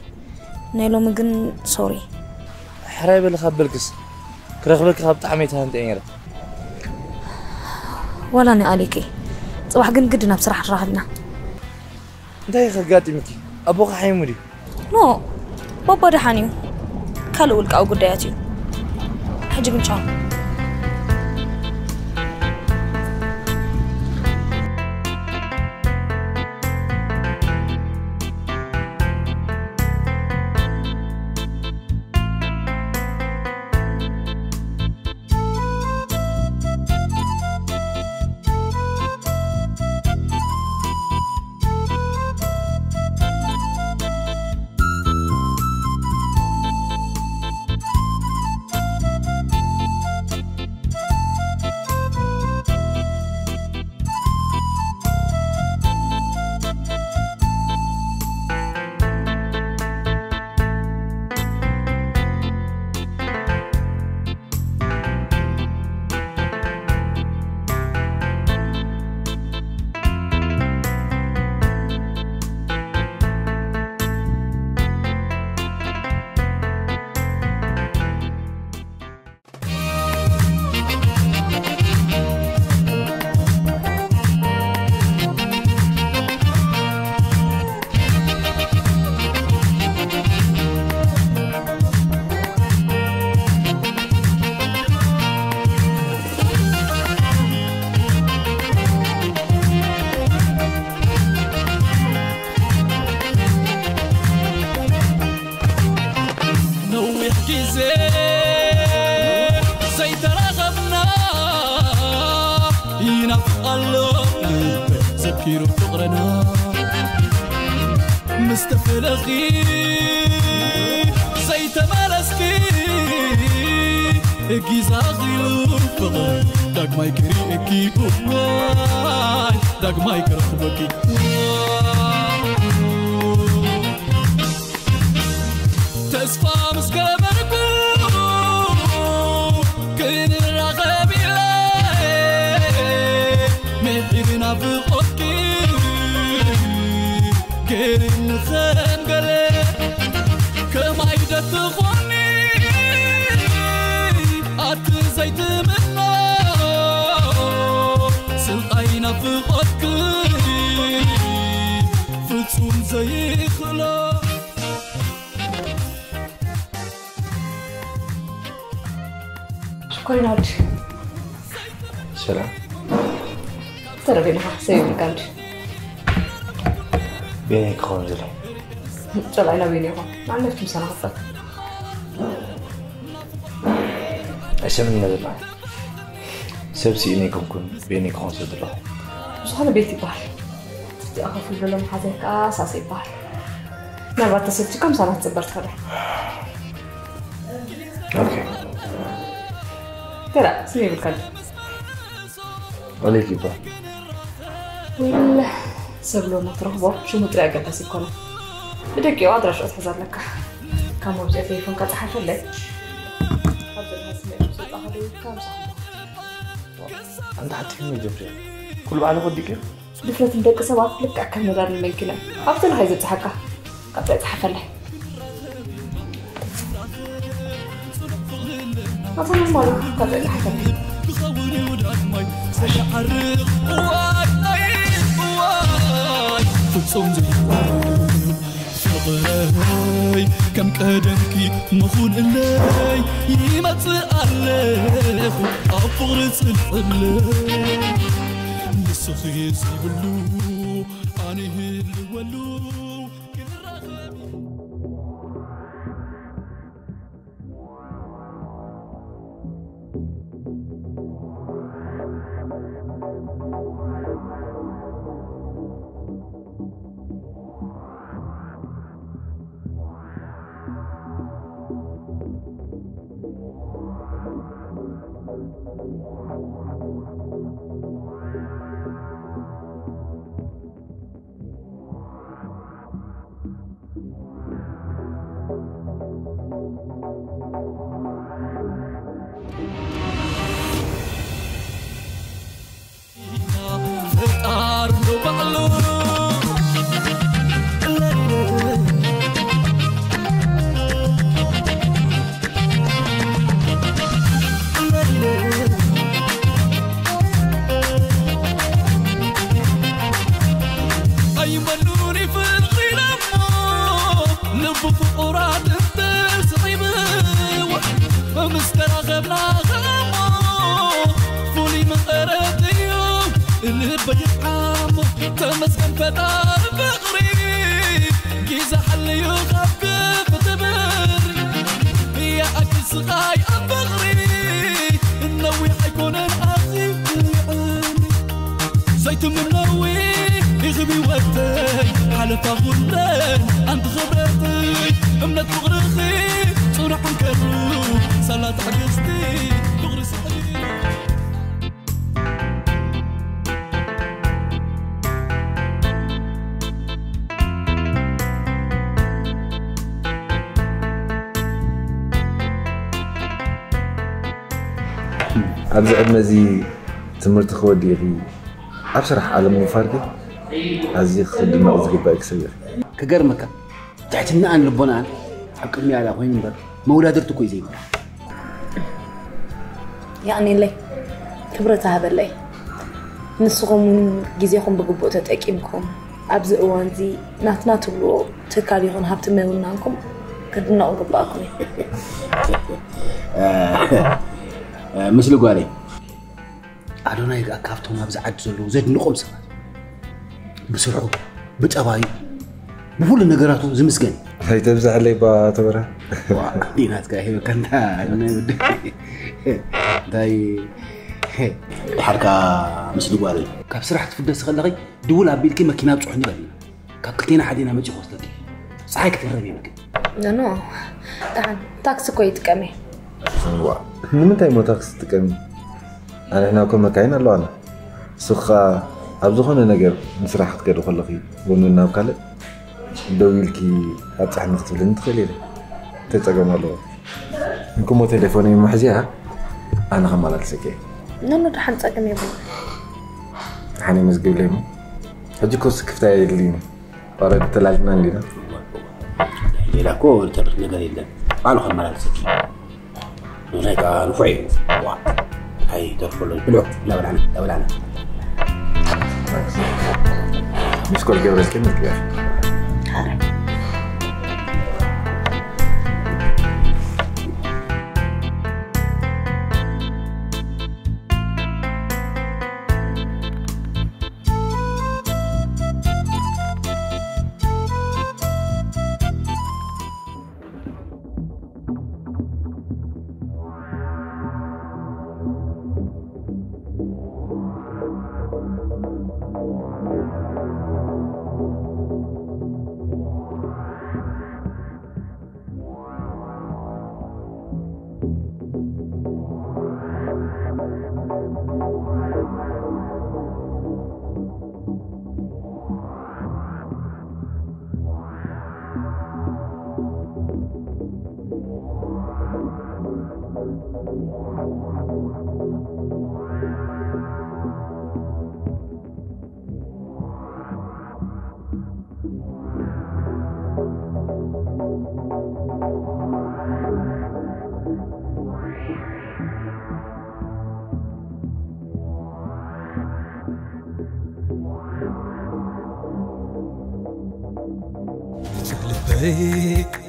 نيلو مجن سوري حرايب اللي خبلكس كرخبلك خبط عميتها أنت إيه ولا أنا عليكي صباح جن قدنا بصراحة راحلنا أنت يا خلقاتي مكي أبوك حيمودي نو بابا دحانيو كالو لك أو قدياتي حجي من شاو كيرو فقرنا مستفلقي زيت مالسكي جيزاغي الفقر داك ما يكري اكي داك ما يكرخبكي تسفى مسكبركو كن الرغبي مهرنا بقوكي كن خنقلي كما يدت غني أتزيت منه سلطينا بقوكي فتصوم زي خلاص شكرا ناج سلام ترى بينها سيب الكامج بينك خون زلي طلعنا بيني هون ما عرفت مسنا حفظ أسمع من هذا سبسي إني كون بينك خون زلي شو هذا بيتي بحر تدي أخاف الظلم حزك أساسي بحر ما بعد تصير كم سنة تصبرت خير أوكي ترى سيب الكامج عليك يبا ولا سبلو ما ترهبو شو متراقب بس يكون بدك يا أدرى شو أتحزر لك كم وجه في فم كتحف لك أنت حتفهمي جبريل كل بعد غدك دفلة بدك سواك لك أكمل دار الممكنة أفضل هاي زبط حكا قبل أتحف لك أصلا مالك قبل أتحف لك سيحرق واي فتصوم زي فغاي كم قدمكي مخون اللي يمطئ عليك أفغر تسلق نسخي زيبلو أني هلولو اللي بيفهم تمسكن فتار بغري جيزة حلي يخفف تبري يا أكل سقاي أبغري النوي حيكون الأخي زيت منوي يغبي وقتي حالة غلان أنت خبرتي أمنت بغرخي صنع نكرو صلاة عقستي بغري صحيح أبز عدمزي تمرت خودي في أبشرح على مفارقة هذه خدمة أوزق بايك سوير كجرمك تعتمنا عن ربنا حكمني على وين بر مولادرتو كوي زي يعني لي كبرتها بالله نسقم جزيكم بقبوة تأكيمكم أبز أوانزي ناتنا تبلو تكاليهم هبت مولناكم كدنا أقبلكم مثل قالي أدونا يجا كافتهم أبز عجزلو زيد نقوم سبات بسرعة بتأباي بقول النجاراتو زمسكني هاي تبز علي باتورة دينات كاهي كنتا داي حركة مثل قالي كاب سرحت في الدرس خلقي دول أبيلكي ماكينة بصحني بالي كاب كتينا حدينا ما تجي وصلتي صحيح كتير ربينا كده نو تعال تاكسي كويت كامي من تاي مو تاكسي تكمي أنا هنا أكون مكاين الله أنا سخا أبزخون نجار مسرح كده خلقي وننا بكله دويلكي أبصح نختبل نتخليه تتجمع الله نكون مو تليفوني محزيها أنا خمالات سكي نو ده حنت أكمل يبغى حني مسجل لهم هجي كوس كفتاي اللي أرد تلالنا عندنا لا كول ترى نجار أنا خمالات سكي هناك نفعي هاي تدخل بلو لا ولا أنا لا ولا أنا مش كل جبل كلمة كده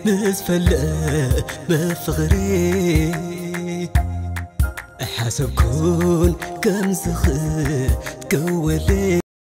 نسفل بفغري حسب كون كم زخ تقولي